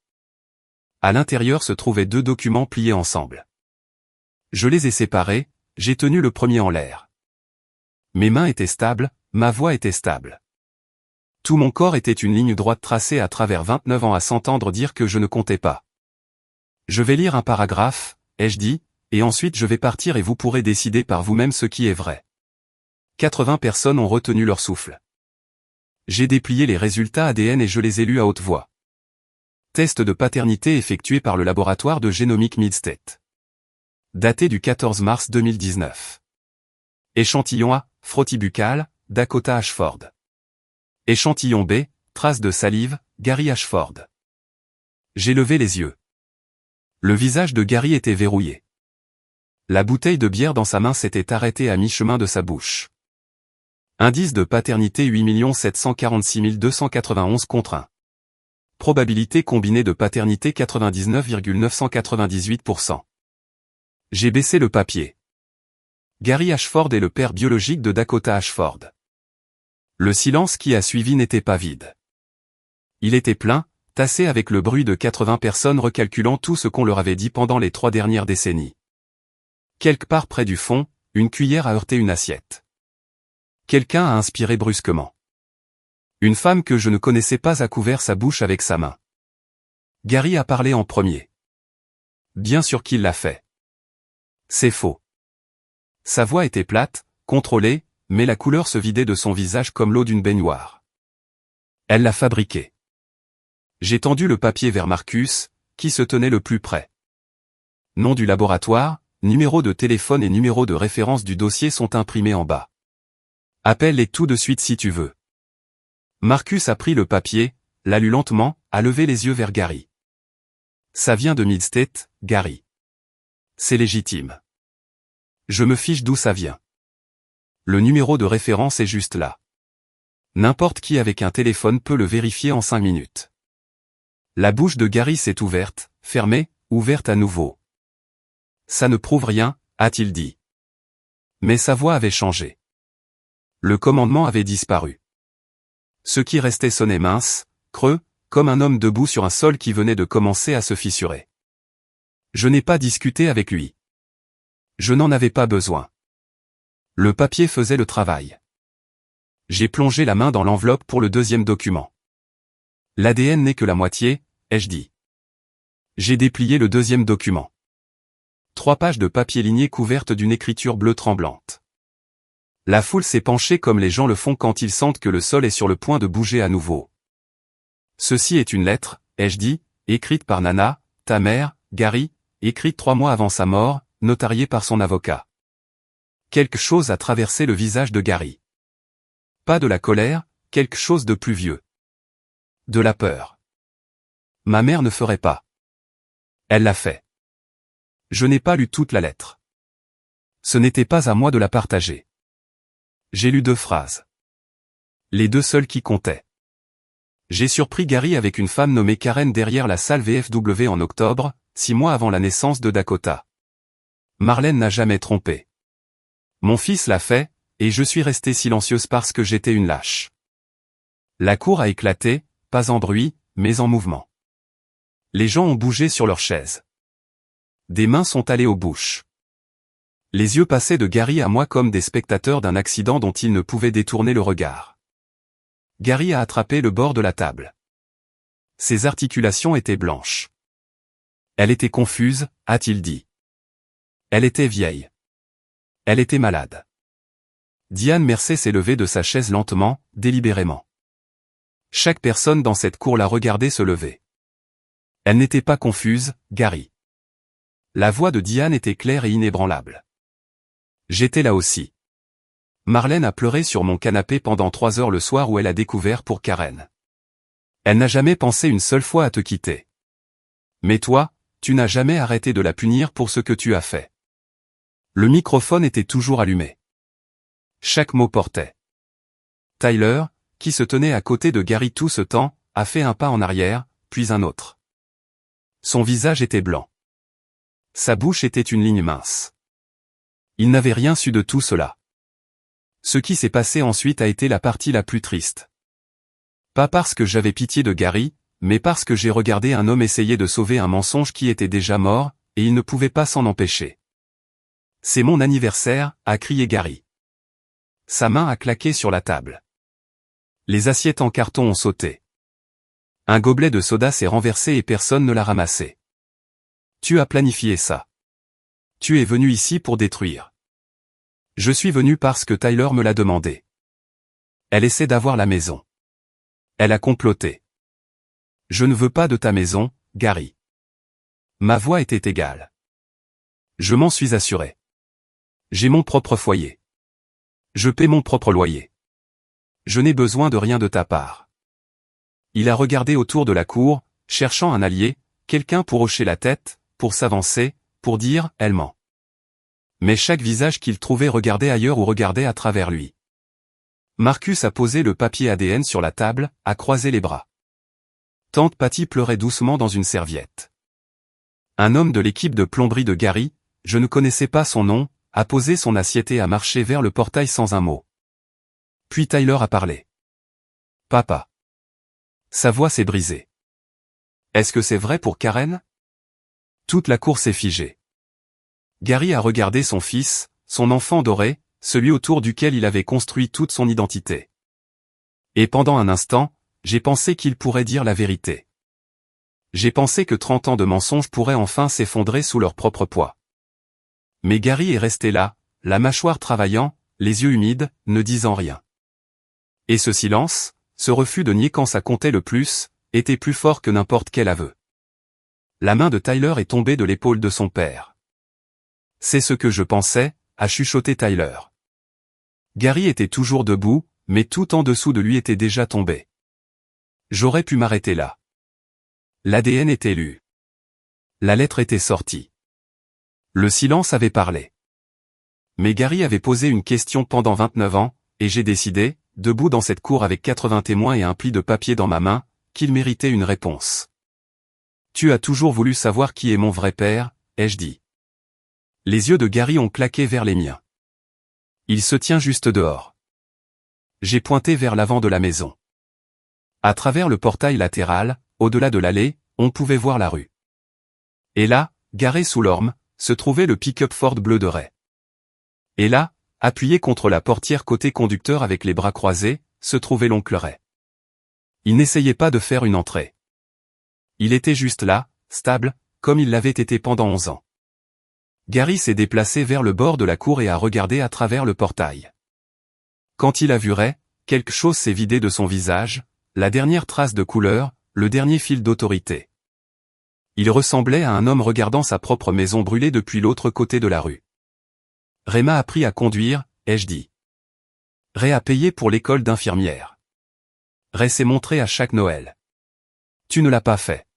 À l'intérieur se trouvaient 2 documents pliés ensemble. Je les ai séparés, j'ai tenu le premier en l'air. Mes mains étaient stables, ma voix était stable. Tout mon corps était une ligne droite tracée à travers 29 ans à s'entendre dire que je ne comptais pas. Je vais lire un paragraphe, ai-je dit, et ensuite je vais partir et vous pourrez décider par vous-même ce qui est vrai. 80 personnes ont retenu leur souffle. J'ai déplié les résultats ADN et je les ai lus à haute voix. Test de paternité effectué par le laboratoire de génomique Mid-State. Daté du 14 mars 2019. Échantillon A, frottis buccal, Dakota Ashford. Échantillon B, traces de salive, Gary Ashford. J'ai levé les yeux. Le visage de Gary était verrouillé. La bouteille de bière dans sa main s'était arrêtée à mi-chemin de sa bouche. Indice de paternité 8 746 291 contre 1. Probabilité combinée de paternité 99,998%. J'ai baissé le papier. Gary Ashford est le père biologique de Dakota Ashford. Le silence qui a suivi n'était pas vide. Il était plein, tassé avec le bruit de 80 personnes recalculant tout ce qu'on leur avait dit pendant les 3 dernières décennies. Quelque part près du fond, une cuillère a heurté une assiette. Quelqu'un a inspiré brusquement. Une femme que je ne connaissais pas a couvert sa bouche avec sa main. Gary a parlé en premier. Bien sûr qu'il l'a fait. C'est faux. Sa voix était plate, contrôlée, mais la couleur se vidait de son visage comme l'eau d'une baignoire. Elle l'a fabriqué. J'ai tendu le papier vers Marcus, qui se tenait le plus près. Nom du laboratoire, numéro de téléphone et numéro de référence du dossier sont imprimés en bas. Appelle-les tout de suite si tu veux. Marcus a pris le papier, l'a lu lentement, a levé les yeux vers Gary. Ça vient de Mid-State, Gary. C'est légitime. Je me fiche d'où ça vient. Le numéro de référence est juste là. N'importe qui avec un téléphone peut le vérifier en 5 minutes. La bouche de Gary s'est ouverte, fermée, ouverte à nouveau. Ça ne prouve rien, a-t-il dit. Mais sa voix avait changé. Le commandement avait disparu. Ce qui restait sonnait mince, creux, comme un homme debout sur un sol qui venait de commencer à se fissurer. Je n'ai pas discuté avec lui. Je n'en avais pas besoin. Le papier faisait le travail. J'ai plongé la main dans l'enveloppe pour le deuxième document. L'ADN n'est que la moitié, ai-je dit. J'ai déplié le deuxième document. 3 pages de papier ligné couvertes d'une écriture bleue tremblante. La foule s'est penchée comme les gens le font quand ils sentent que le sol est sur le point de bouger à nouveau. Ceci est une lettre, ai-je dit, écrite par Nana, ta mère, Gary, écrite 3 mois avant sa mort, notariée par son avocat. Quelque chose a traversé le visage de Gary. Pas de la colère, quelque chose de plus vieux. De la peur. Ma mère ne ferait pas. Elle l'a fait. Je n'ai pas lu toute la lettre. Ce n'était pas à moi de la partager. J'ai lu 2 phrases. Les 2 seules qui comptaient. J'ai surpris Gary avec une femme nommée Karen derrière la salle VFW en octobre, 6 mois avant la naissance de Dakota. Marlène n'a jamais trompé. Mon fils l'a fait, et je suis restée silencieuse parce que j'étais une lâche. La cour a éclaté, pas en bruit, mais en mouvement. Les gens ont bougé sur leurs chaises. Des mains sont allées aux bouches. Les yeux passaient de Gary à moi comme des spectateurs d'un accident dont ils ne pouvaient détourner le regard. Gary a attrapé le bord de la table. Ses articulations étaient blanches. Elle était confuse, a-t-il dit. Elle était vieille. Elle était malade. Diane Mercer s'est levée de sa chaise lentement, délibérément. Chaque personne dans cette cour l'a regardée se lever. Elle n'était pas confuse, Gary. La voix de Diane était claire et inébranlable. J'étais là aussi. Marlène a pleuré sur mon canapé pendant 3 heures le soir où elle a découvert pour Karen. Elle n'a jamais pensé une seule fois à te quitter. Mais toi, tu n'as jamais arrêté de la punir pour ce que tu as fait. Le microphone était toujours allumé. Chaque mot portait. Tyler, qui se tenait à côté de Gary tout ce temps, a fait un pas en arrière, puis un autre. Son visage était blanc. Sa bouche était une ligne mince. Il n'avait rien su de tout cela. Ce qui s'est passé ensuite a été la partie la plus triste. Pas parce que j'avais pitié de Gary, mais parce que j'ai regardé un homme essayer de sauver un mensonge qui était déjà mort, et il ne pouvait pas s'en empêcher. « C'est mon anniversaire », a crié Gary. Sa main a claqué sur la table. Les assiettes en carton ont sauté. Un gobelet de soda s'est renversé et personne ne l'a ramassé. Tu as planifié ça. Tu es venu ici pour détruire. Je suis venu parce que Tyler me l'a demandé. Elle essaie d'avoir la maison. Elle a comploté. Je ne veux pas de ta maison, Gary. Ma voix était égale. Je m'en suis assuré. J'ai mon propre foyer. Je paie mon propre loyer. Je n'ai besoin de rien de ta part. Il a regardé autour de la cour, cherchant un allié, quelqu'un pour hocher la tête, pour s'avancer, pour dire « elle ment ». Mais chaque visage qu'il trouvait regardait ailleurs ou regardait à travers lui. Marcus a posé le papier ADN sur la table, a croisé les bras. Tante Patty pleurait doucement dans une serviette. Un homme de l'équipe de plomberie de Gary, je ne connaissais pas son nom, a posé son assiette et a marché vers le portail sans un mot. Puis Tyler a parlé. « Papa. » Sa voix s'est brisée. « Est-ce que c'est vrai pour Karen ?» Toute la cour s'est figée. Gary a regardé son fils, son enfant doré, celui autour duquel il avait construit toute son identité. Et pendant un instant, j'ai pensé qu'il pourrait dire la vérité. J'ai pensé que 30 ans de mensonges pourraient enfin s'effondrer sous leur propre poids. Mais Gary est resté là, la mâchoire travaillant, les yeux humides, ne disant rien. Et ce silence, ce refus de nier quand ça comptait le plus, était plus fort que n'importe quel aveu. La main de Tyler est tombée de l'épaule de son père. « C'est ce que je pensais », a chuchoté Tyler. Gary était toujours debout, mais tout en dessous de lui était déjà tombé. J'aurais pu m'arrêter là. L'ADN était lu. La lettre était sortie. Le silence avait parlé. Mais Gary avait posé une question pendant 29 ans, et j'ai décidé, debout dans cette cour avec 80 témoins et un pli de papier dans ma main, qu'il méritait une réponse. « Tu as toujours voulu savoir qui est mon vrai père », ai-je dit. Les yeux de Gary ont claqué vers les miens. Il se tient juste dehors. J'ai pointé vers l'avant de la maison. À travers le portail latéral, au-delà de l'allée, on pouvait voir la rue. Et là, garé sous l'orme, se trouvait le pick-up Ford bleu de Ray. Et là, appuyé contre la portière côté conducteur avec les bras croisés, se trouvait l'oncle Ray. Il n'essayait pas de faire une entrée. Il était juste là, stable, comme il l'avait été pendant 11 ans. Gary s'est déplacé vers le bord de la cour et a regardé à travers le portail. Quand il a vu Ray, quelque chose s'est vidé de son visage, la dernière trace de couleur, le dernier fil d'autorité. Il ressemblait à un homme regardant sa propre maison brûler depuis l'autre côté de la rue. Ray m'a appris à conduire, ai-je dit. Ray a payé pour l'école d'infirmière. Ray s'est montré à chaque Noël. Tu ne l'as pas fait.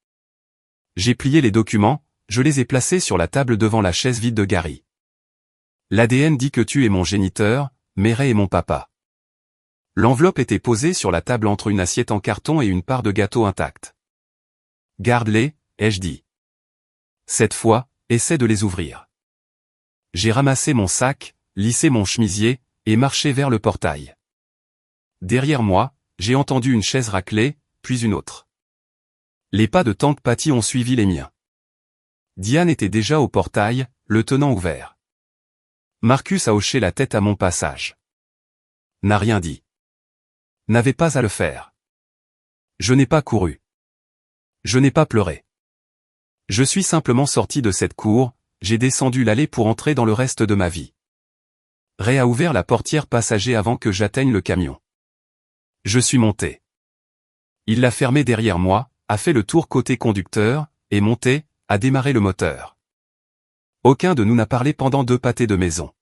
J'ai plié les documents, je les ai placés sur la table devant la chaise vide de Gary. L'ADN dit que tu es mon géniteur, mais Ray est mon papa. L'enveloppe était posée sur la table entre une assiette en carton et une part de gâteau intacte. Garde-les, ai-je dit. Cette fois, essaie de les ouvrir. J'ai ramassé mon sac, lissé mon chemisier, et marché vers le portail. Derrière moi, j'ai entendu une chaise racler, puis une autre. Les pas de tante Patty ont suivi les miens. Diane était déjà au portail, le tenant ouvert. Marcus a hoché la tête à mon passage. N'a rien dit. N'avait pas à le faire. Je n'ai pas couru. Je n'ai pas pleuré. Je suis simplement sorti de cette cour, j'ai descendu l'allée pour entrer dans le reste de ma vie. Ray a ouvert la portière passager avant que j'atteigne le camion. Je suis monté. Il l'a fermé derrière moi, a fait le tour côté conducteur, et monté, a démarré le moteur. Aucun de nous n'a parlé pendant 2 pâtés de maison.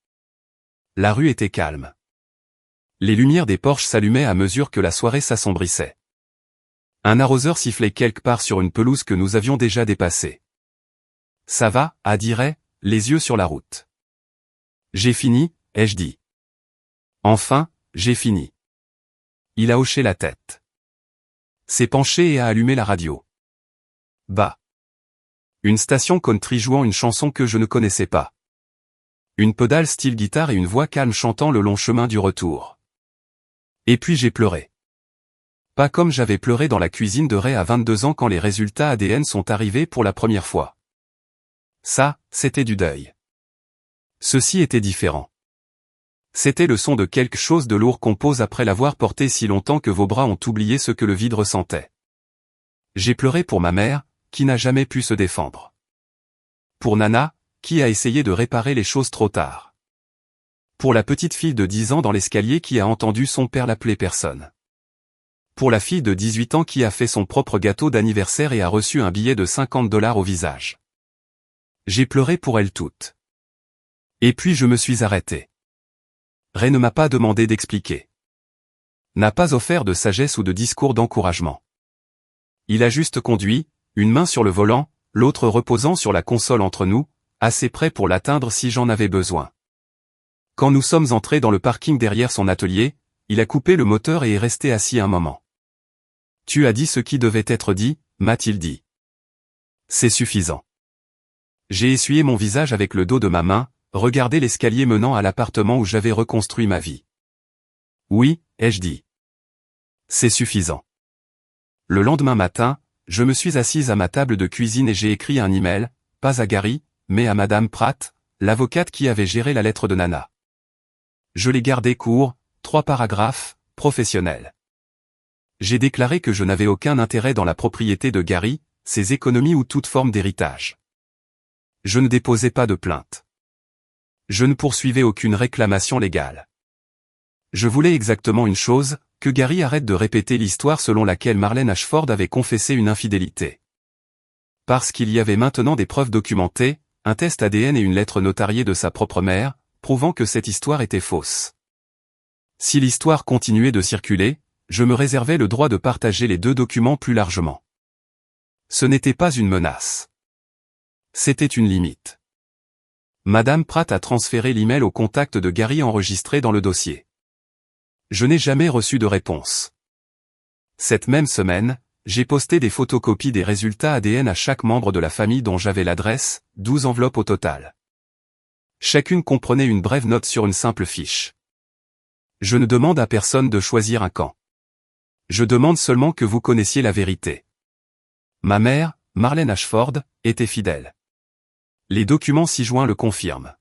La rue était calme. Les lumières des Porsche s'allumaient à mesure que la soirée s'assombrissait. Un arroseur sifflait quelque part sur une pelouse que nous avions déjà dépassée. Ça va, a dit Ray, les yeux sur la route. J'ai fini, ai-je dit. Enfin, j'ai fini. Il a hoché la tête. S'est penché et a allumé la radio. Bah. Une station country jouant une chanson que je ne connaissais pas. Une pédale style guitare et une voix calme chantant le long chemin du retour. Et puis j'ai pleuré. Pas comme j'avais pleuré dans la cuisine de Ray à 22 ans quand les résultats ADN sont arrivés pour la première fois. Ça, c'était du deuil. Ceci était différent. C'était le son de quelque chose de lourd qu'on pose après l'avoir porté si longtemps que vos bras ont oublié ce que le vide ressentait. J'ai pleuré pour ma mère, qui n'a jamais pu se défendre. Pour Nana, qui a essayé de réparer les choses trop tard. Pour la petite fille de 10 ans dans l'escalier qui a entendu son père l'appeler personne. Pour la fille de 18 ans qui a fait son propre gâteau d'anniversaire et a reçu un billet de 50 $ au visage. J'ai pleuré pour elles toutes. Et puis je me suis arrêté. Ray ne m'a pas demandé d'expliquer. N'a pas offert de sagesse ou de discours d'encouragement. Il a juste conduit, une main sur le volant, l'autre reposant sur la console entre nous, assez près pour l'atteindre si j'en avais besoin. Quand nous sommes entrés dans le parking derrière son atelier, il a coupé le moteur et est resté assis un moment. « Tu as dit ce qui devait être dit », m'a-t-il dit. « C'est suffisant. » J'ai essuyé mon visage avec le dos de ma main, regardé l'escalier menant à l'appartement où j'avais reconstruit ma vie. « Oui », ai-je dit. « C'est suffisant. » Le lendemain matin, je me suis assise à ma table de cuisine et j'ai écrit un email, pas à Gary, mais à Madame Pratt, l'avocate qui avait géré la lettre de Nana. Je l'ai gardé court, 3 paragraphes, professionnels. J'ai déclaré que je n'avais aucun intérêt dans la propriété de Gary, ses économies ou toute forme d'héritage. Je ne déposais pas de plainte. Je ne poursuivais aucune réclamation légale. Je voulais exactement une chose, que Gary arrête de répéter l'histoire selon laquelle Marlène Ashford avait confessé une infidélité. Parce qu'il y avait maintenant des preuves documentées, un test ADN et une lettre notariée de sa propre mère, prouvant que cette histoire était fausse. Si l'histoire continuait de circuler, je me réservais le droit de partager les 2 documents plus largement. Ce n'était pas une menace. C'était une limite. Madame Pratt a transféré l'email au contact de Gary enregistré dans le dossier. Je n'ai jamais reçu de réponse. Cette même semaine, j'ai posté des photocopies des résultats ADN à chaque membre de la famille dont j'avais l'adresse, 12 enveloppes au total. Chacune comprenait une brève note sur une simple fiche. Je ne demande à personne de choisir un camp. Je demande seulement que vous connaissiez la vérité. Ma mère, Marlène Ashford, était fidèle. Les documents ci-joints le confirment.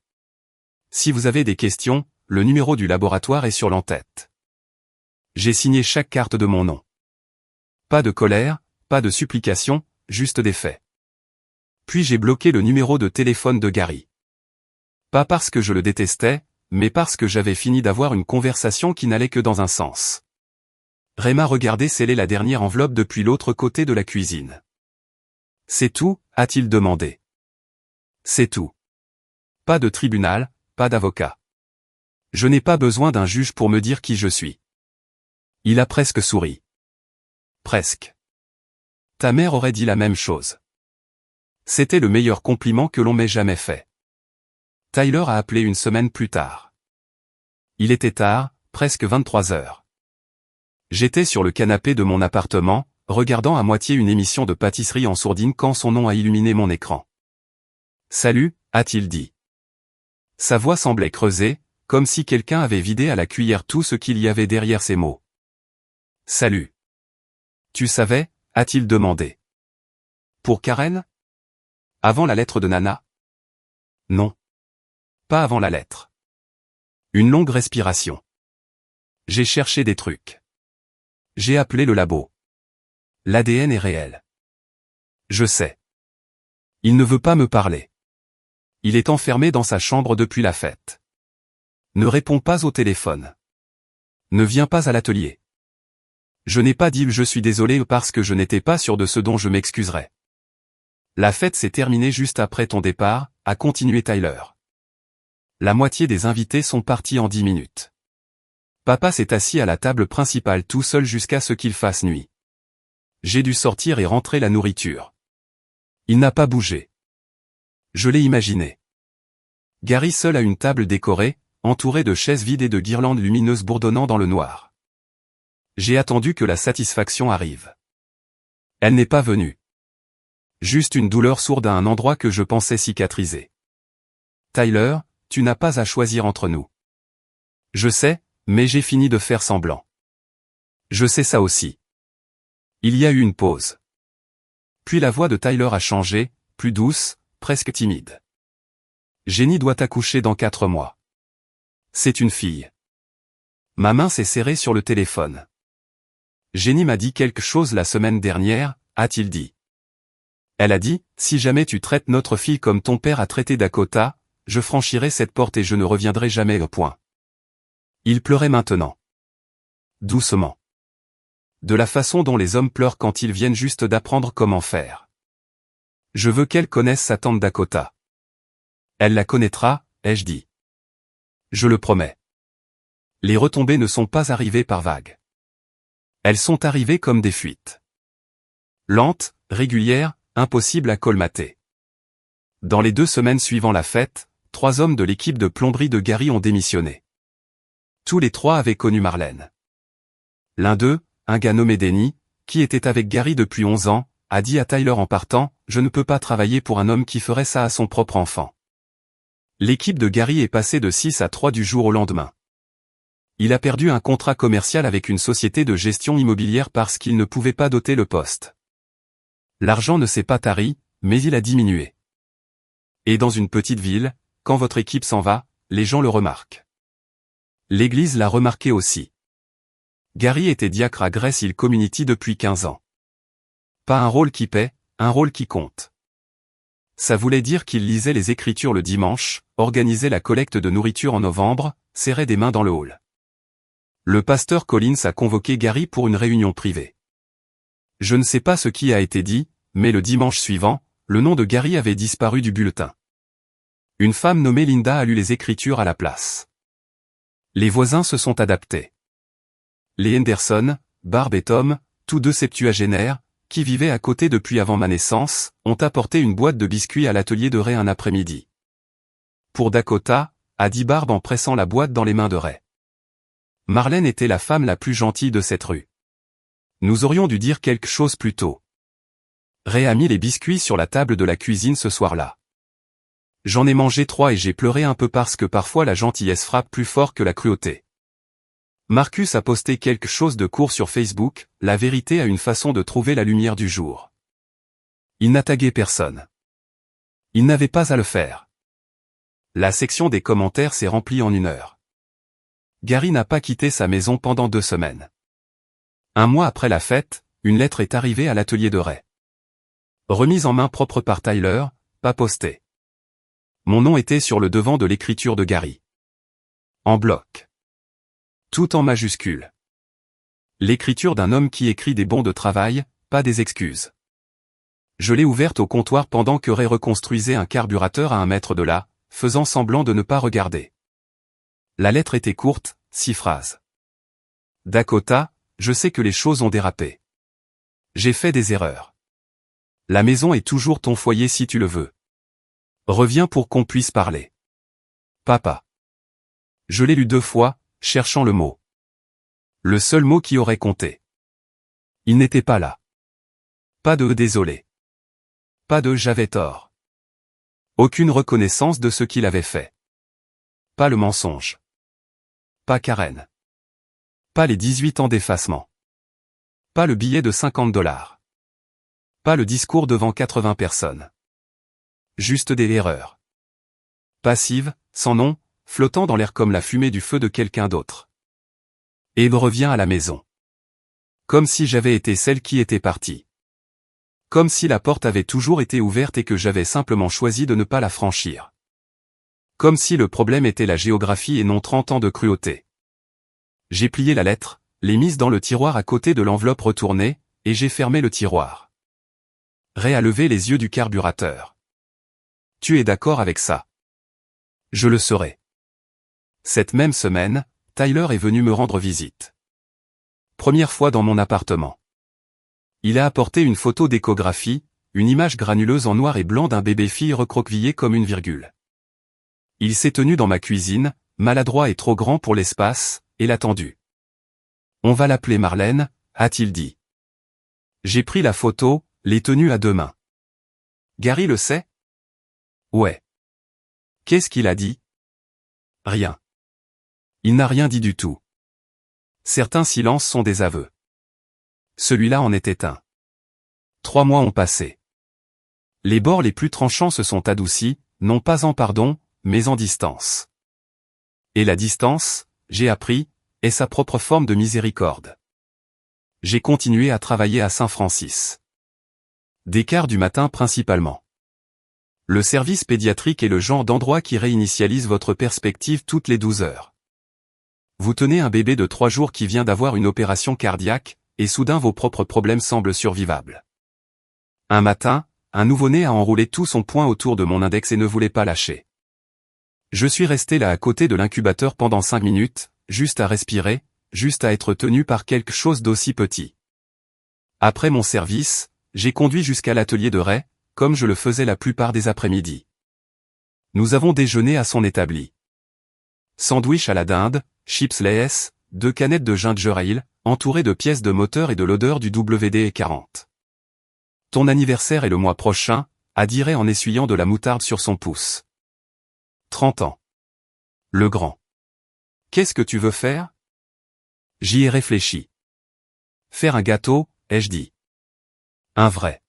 Si vous avez des questions, le numéro du laboratoire est sur l'en-tête. J'ai signé chaque carte de mon nom. Pas de colère, pas de supplication, juste des faits. Puis j'ai bloqué le numéro de téléphone de Gary. Pas parce que je le détestais, mais parce que j'avais fini d'avoir une conversation qui n'allait que dans un sens. Ray m'a regardé sceller la dernière enveloppe depuis l'autre côté de la cuisine. « C'est tout ?» a-t-il demandé. « C'est tout. Pas de tribunal, pas d'avocat. Je n'ai pas besoin d'un juge pour me dire qui je suis. » Il a presque souri. Presque. Ta mère aurait dit la même chose. C'était le meilleur compliment que l'on m'ait jamais fait. Tyler a appelé une semaine plus tard. Il était tard, presque 23 heures. J'étais sur le canapé de mon appartement, regardant à moitié une émission de pâtisserie en sourdine quand son nom a illuminé mon écran. « Salut », a-t-il dit. Sa voix semblait creusée, comme si quelqu'un avait vidé à la cuillère tout ce qu'il y avait derrière ces mots. « Salut. Tu savais ?» a-t-il demandé. « Pour Karen ? Avant la lettre de Nana ? Non. Pas avant la lettre. » Une longue respiration. J'ai cherché des trucs. J'ai appelé le labo. L'ADN est réel. Je sais. Il ne veut pas me parler. Il est enfermé dans sa chambre depuis la fête. Ne réponds pas au téléphone. Ne viens pas à l'atelier. Je n'ai pas dit je suis désolé parce que je n'étais pas sûr de ce dont je m'excuserais. La fête s'est terminée juste après ton départ, a continué Tyler. La moitié des invités sont partis en 10 minutes. Papa s'est assis à la table principale tout seul jusqu'à ce qu'il fasse nuit. J'ai dû sortir et rentrer la nourriture. Il n'a pas bougé. Je l'ai imaginé. Gary seul à une table décorée, entouré de chaises vides et de guirlandes lumineuses bourdonnant dans le noir. J'ai attendu que la satisfaction arrive. Elle n'est pas venue. Juste une douleur sourde à un endroit que je pensais cicatriser. Tyler, tu n'as pas à choisir entre nous. Je sais, mais j'ai fini de faire semblant. Je sais ça aussi. Il y a eu une pause. Puis la voix de Tyler a changé, plus douce, presque timide. Jenny doit accoucher dans 4 mois. C'est une fille. Ma main s'est serrée sur le téléphone. Jenny m'a dit quelque chose la semaine dernière, a-t-il dit. Elle a dit, si jamais tu traites notre fille comme ton père a traité Dakota, je franchirai cette porte et je ne reviendrai jamais au point. Il pleurait maintenant. Doucement. De la façon dont les hommes pleurent quand ils viennent juste d'apprendre comment faire. Je veux qu'elle connaisse sa tante Dakota. Elle la connaîtra, ai-je dit. Je le promets. Les retombées ne sont pas arrivées par vagues. Elles sont arrivées comme des fuites. Lentes, régulières, impossibles à colmater. Dans les 2 semaines suivant la fête, 3 hommes de l'équipe de plomberie de Gary ont démissionné. Tous les 3 avaient connu Marlène. L'un d'eux, un gars nommé Denny, qui était avec Gary depuis 11 ans, a dit à Tyler en partant, « Je ne peux pas travailler pour un homme qui ferait ça à son propre enfant. » L'équipe de Gary est passée de 6 à 3 du jour au lendemain. Il a perdu un contrat commercial avec une société de gestion immobilière parce qu'il ne pouvait pas doter le poste. L'argent ne s'est pas tari, mais il a diminué. Et dans une petite ville, quand votre équipe s'en va, les gens le remarquent. L'église l'a remarqué aussi. Gary était diacre à Grace Hill Community depuis 15 ans. Pas un rôle qui paie, un rôle qui compte. Ça voulait dire qu'il lisait les Écritures le dimanche, organisait la collecte de nourriture en novembre, serrait des mains dans le hall. Le pasteur Collins a convoqué Gary pour une réunion privée. Je ne sais pas ce qui a été dit, mais le dimanche suivant, le nom de Gary avait disparu du bulletin. Une femme nommée Linda a lu les Écritures à la place. Les voisins se sont adaptés. Les Henderson, Barb et Tom, tous 2 septuagénaires, qui vivaient à côté depuis avant ma naissance, ont apporté une boîte de biscuits à l'atelier de Ray un après-midi. Pour Dakota, a dit Barb en pressant la boîte dans les mains de Ray. Marlène était la femme la plus gentille de cette rue. Nous aurions dû dire quelque chose plus tôt. Ray a mis les biscuits sur la table de la cuisine ce soir-là. J'en ai mangé 3 et j'ai pleuré un peu parce que parfois la gentillesse frappe plus fort que la cruauté. Marcus a posté quelque chose de court sur Facebook, la vérité a une façon de trouver la lumière du jour. Il n'a tagué personne. Il n'avait pas à le faire. La section des commentaires s'est remplie en 1 heure. Gary n'a pas quitté sa maison pendant 2 semaines. 1 mois après la fête, une lettre est arrivée à l'atelier de Ray. Remise en main propre par Tyler, pas postée. Mon nom était sur le devant de l'écriture de Gary. En bloc. Tout en majuscule. L'écriture d'un homme qui écrit des bons de travail, pas des excuses. Je l'ai ouverte au comptoir pendant que Ray reconstruisait un carburateur à 1 mètre de là, faisant semblant de ne pas regarder. La lettre était courte, 6 phrases. Dakota, je sais que les choses ont dérapé. J'ai fait des erreurs. La maison est toujours ton foyer si tu le veux. Reviens pour qu'on puisse parler. Papa. Je l'ai lu 2 fois, cherchant le mot. Le seul mot qui aurait compté. Il n'était pas là. Pas de désolé. Pas de j'avais tort. Aucune reconnaissance de ce qu'il avait fait. Pas le mensonge. Pas Karen. Pas les 18 ans d'effacement. Pas le billet de $50. Pas le discours devant 80 personnes. Juste des erreurs. Passives, sans nom, flottant dans l'air comme la fumée du feu de quelqu'un d'autre. Et revient à la maison. Comme si j'avais été celle qui était partie. Comme si la porte avait toujours été ouverte et que j'avais simplement choisi de ne pas la franchir. Comme si le problème était la géographie et non 30 ans de cruauté. J'ai plié la lettre, l'ai mise dans le tiroir à côté de l'enveloppe retournée, et j'ai fermé le tiroir. Ray a levé les yeux du carburateur. Tu es d'accord avec ça? Je le serai. Cette même semaine, Tyler est venu me rendre visite. Première fois dans mon appartement. Il a apporté une photo d'échographie, une image granuleuse en noir et blanc d'un bébé-fille recroquevillé comme une virgule. Il s'est tenu dans ma cuisine, maladroit et trop grand pour l'espace, et l'a tendu. On va l'appeler Marlène, a-t-il dit. J'ai pris la photo, l'ai tenue à 2 mains. Gary le sait? Ouais. Qu'est-ce qu'il a dit? Rien. Il n'a rien dit du tout. Certains silences sont des aveux. Celui-là en était un. 3 mois ont passé. Les bords les plus tranchants se sont adoucis, non pas en pardon, mais en distance. Et la distance, j'ai appris, est sa propre forme de miséricorde. J'ai continué à travailler à Saint-Francis. Des quarts du matin principalement. Le service pédiatrique est le genre d'endroit qui réinitialise votre perspective toutes les 12 heures. Vous tenez un bébé de 3 jours qui vient d'avoir une opération cardiaque, et soudain vos propres problèmes semblent survivables. Un matin, un nouveau-né a enroulé tout son poing autour de mon index et ne voulait pas lâcher. Je suis resté là à côté de l'incubateur pendant 5 minutes, juste à respirer, juste à être tenu par quelque chose d'aussi petit. Après mon service, j'ai conduit jusqu'à l'atelier de Ray, comme je le faisais la plupart des après-midi. Nous avons déjeuné à son établi. Sandwich à la dinde, chips Lay's, 2 canettes de ginger ale, entourées de pièces de moteur et de l'odeur du WD-40. Ton anniversaire est le mois prochain, a dit Ray en essuyant de la moutarde sur son pouce. 30 ans. Le grand. Qu'est-ce que tu veux faire? J'y ai réfléchi. Faire un gâteau, ai-je dit. Un vrai.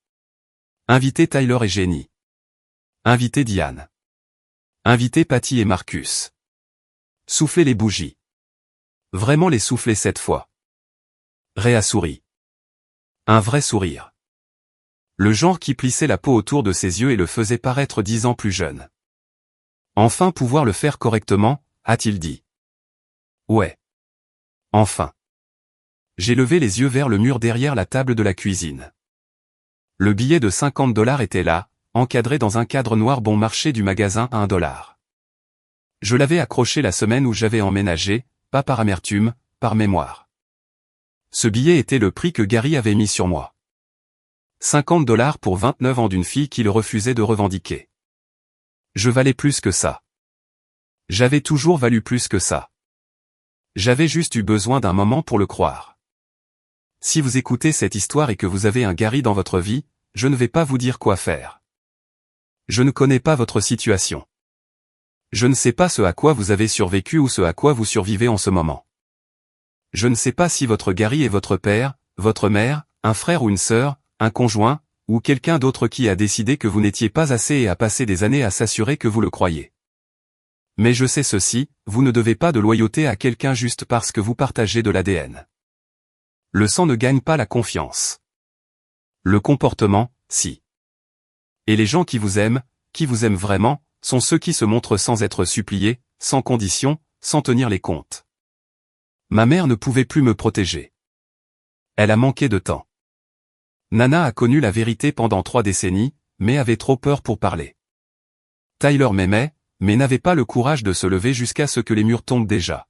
Inviter Tyler et Jenny. Inviter Diane. Inviter Patty et Marcus. Souffler les bougies. Vraiment les souffler cette fois. Ray a souri. Un vrai sourire. Le genre qui plissait la peau autour de ses yeux et le faisait paraître 10 ans plus jeune. Enfin pouvoir le faire correctement, a-t-il dit. Ouais. Enfin. J'ai levé les yeux vers le mur derrière la table de la cuisine. Le billet de $50 était là, encadré dans un cadre noir bon marché du magasin à $1. Je l'avais accroché la semaine où j'avais emménagé, pas par amertume, par mémoire. Ce billet était le prix que Gary avait mis sur moi. $50 pour 29 ans d'une fille qui le refusait de revendiquer. Je valais plus que ça. J'avais toujours valu plus que ça. J'avais juste eu besoin d'un moment pour le croire. Si vous écoutez cette histoire et que vous avez un Gary dans votre vie, je ne vais pas vous dire quoi faire. Je ne connais pas votre situation. Je ne sais pas ce à quoi vous avez survécu ou ce à quoi vous survivez en ce moment. Je ne sais pas si votre Gary est votre père, votre mère, un frère ou une sœur, un conjoint, ou quelqu'un d'autre qui a décidé que vous n'étiez pas assez et a passé des années à s'assurer que vous le croyez. Mais je sais ceci, vous ne devez pas de loyauté à quelqu'un juste parce que vous partagez de l'ADN. Le sang ne gagne pas la confiance. Le comportement, si. Et les gens qui vous aiment vraiment, sont ceux qui se montrent sans être suppliés, sans condition, sans tenir les comptes. Ma mère ne pouvait plus me protéger. Elle a manqué de temps. Nana a connu la vérité pendant 3 décennies, mais avait trop peur pour parler. Tyler m'aimait, mais n'avait pas le courage de se lever jusqu'à ce que les murs tombent déjà.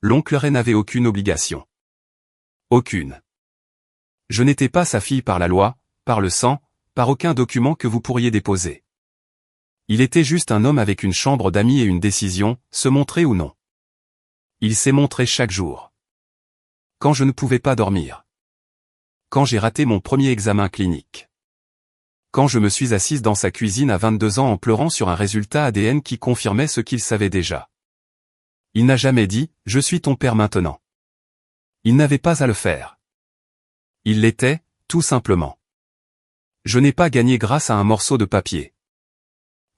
L'oncle Ray n'avait aucune obligation. Aucune. Je n'étais pas sa fille par la loi, par le sang, par aucun document que vous pourriez déposer. Il était juste un homme avec une chambre d'amis et une décision, se montrer ou non. Il s'est montré chaque jour. Quand je ne pouvais pas dormir. Quand j'ai raté mon premier examen clinique. Quand je me suis assise dans sa cuisine à 22 ans en pleurant sur un résultat ADN qui confirmait ce qu'il savait déjà. Il n'a jamais dit « Je suis ton père maintenant ». Il n'avait pas à le faire. Il l'était, tout simplement. Je n'ai pas gagné grâce à un morceau de papier.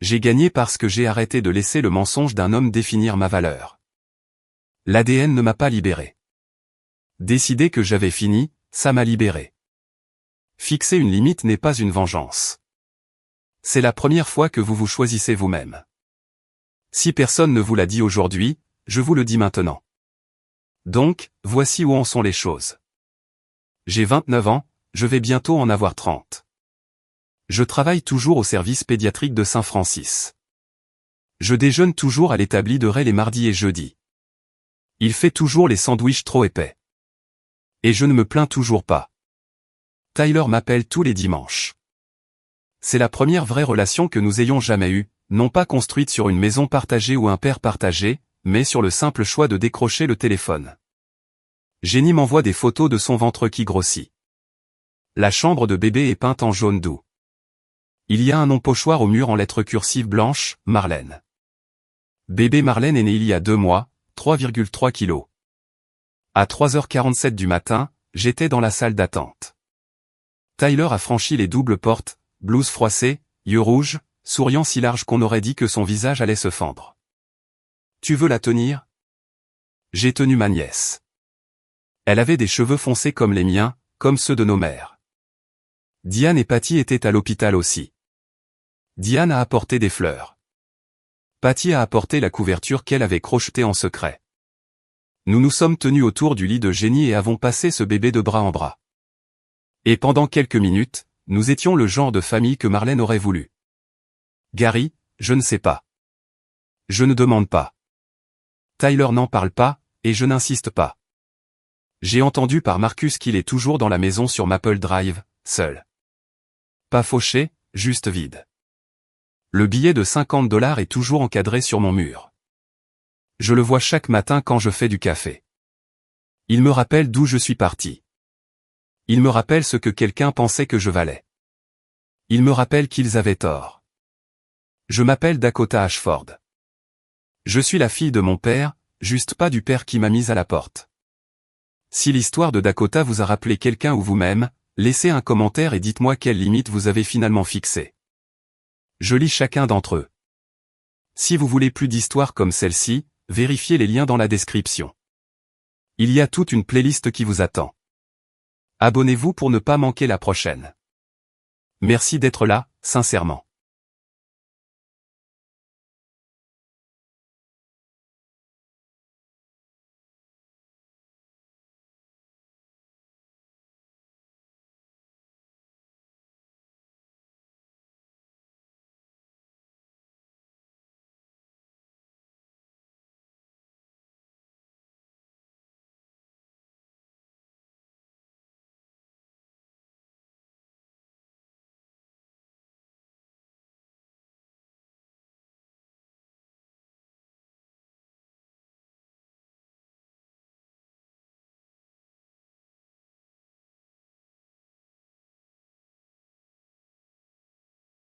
J'ai gagné parce que j'ai arrêté de laisser le mensonge d'un homme définir ma valeur. L'ADN ne m'a pas libéré. Décider que j'avais fini, ça m'a libéré. Fixer une limite n'est pas une vengeance. C'est la première fois que vous vous choisissez vous-même. Si personne ne vous l'a dit aujourd'hui, je vous le dis maintenant. Donc, voici où en sont les choses. J'ai 29 ans, je vais bientôt en avoir 30. Je travaille toujours au service pédiatrique de Saint-Francis. Je déjeune toujours à l'établi de Ray les mardis et jeudis. Il fait toujours les sandwichs trop épais. Et je ne me plains toujours pas. Tyler m'appelle tous les dimanches. C'est la première vraie relation que nous ayons jamais eue, non pas construite sur une maison partagée ou un père partagé, mais sur le simple choix de décrocher le téléphone. Jenny m'envoie des photos de son ventre qui grossit. La chambre de bébé est peinte en jaune doux. Il y a un nom pochoir au mur en lettres cursives blanches, Marlène. Bébé Marlène est née il y a 2 mois, 3,3 kilos. À 3h47 du matin, j'étais dans la salle d'attente. Tyler a franchi les doubles portes, blouse froissée, yeux rouges, souriant si large qu'on aurait dit que son visage allait se fendre. Tu veux la tenir? J'ai tenu ma nièce. Elle avait des cheveux foncés comme les miens, comme ceux de nos mères. Diane et Patty étaient à l'hôpital aussi. Diane a apporté des fleurs. Patty a apporté la couverture qu'elle avait crochetée en secret. Nous nous sommes tenus autour du lit de Jenny et avons passé ce bébé de bras en bras. Et pendant quelques minutes, nous étions le genre de famille que Marlène aurait voulu. Gary, je ne sais pas. Je ne demande pas. Tyler n'en parle pas, et je n'insiste pas. J'ai entendu par Marcus qu'il est toujours dans la maison sur Maple Drive, seul. Pas fauché, juste vide. Le billet de 50 $ est toujours encadré sur mon mur. Je le vois chaque matin quand je fais du café. Il me rappelle d'où je suis parti. Il me rappelle ce que quelqu'un pensait que je valais. Il me rappelle qu'ils avaient tort. Je m'appelle Dakota Ashford. Je suis la fille de mon père, juste pas du père qui m'a mise à la porte. Si l'histoire de Dakota vous a rappelé quelqu'un ou vous-même, laissez un commentaire et dites-moi quelles limites vous avez finalement fixées. Je lis chacun d'entre eux. Si vous voulez plus d'histoires comme celle-ci, vérifiez les liens dans la description. Il y a toute une playlist qui vous attend. Abonnez-vous pour ne pas manquer la prochaine. Merci d'être là, sincèrement.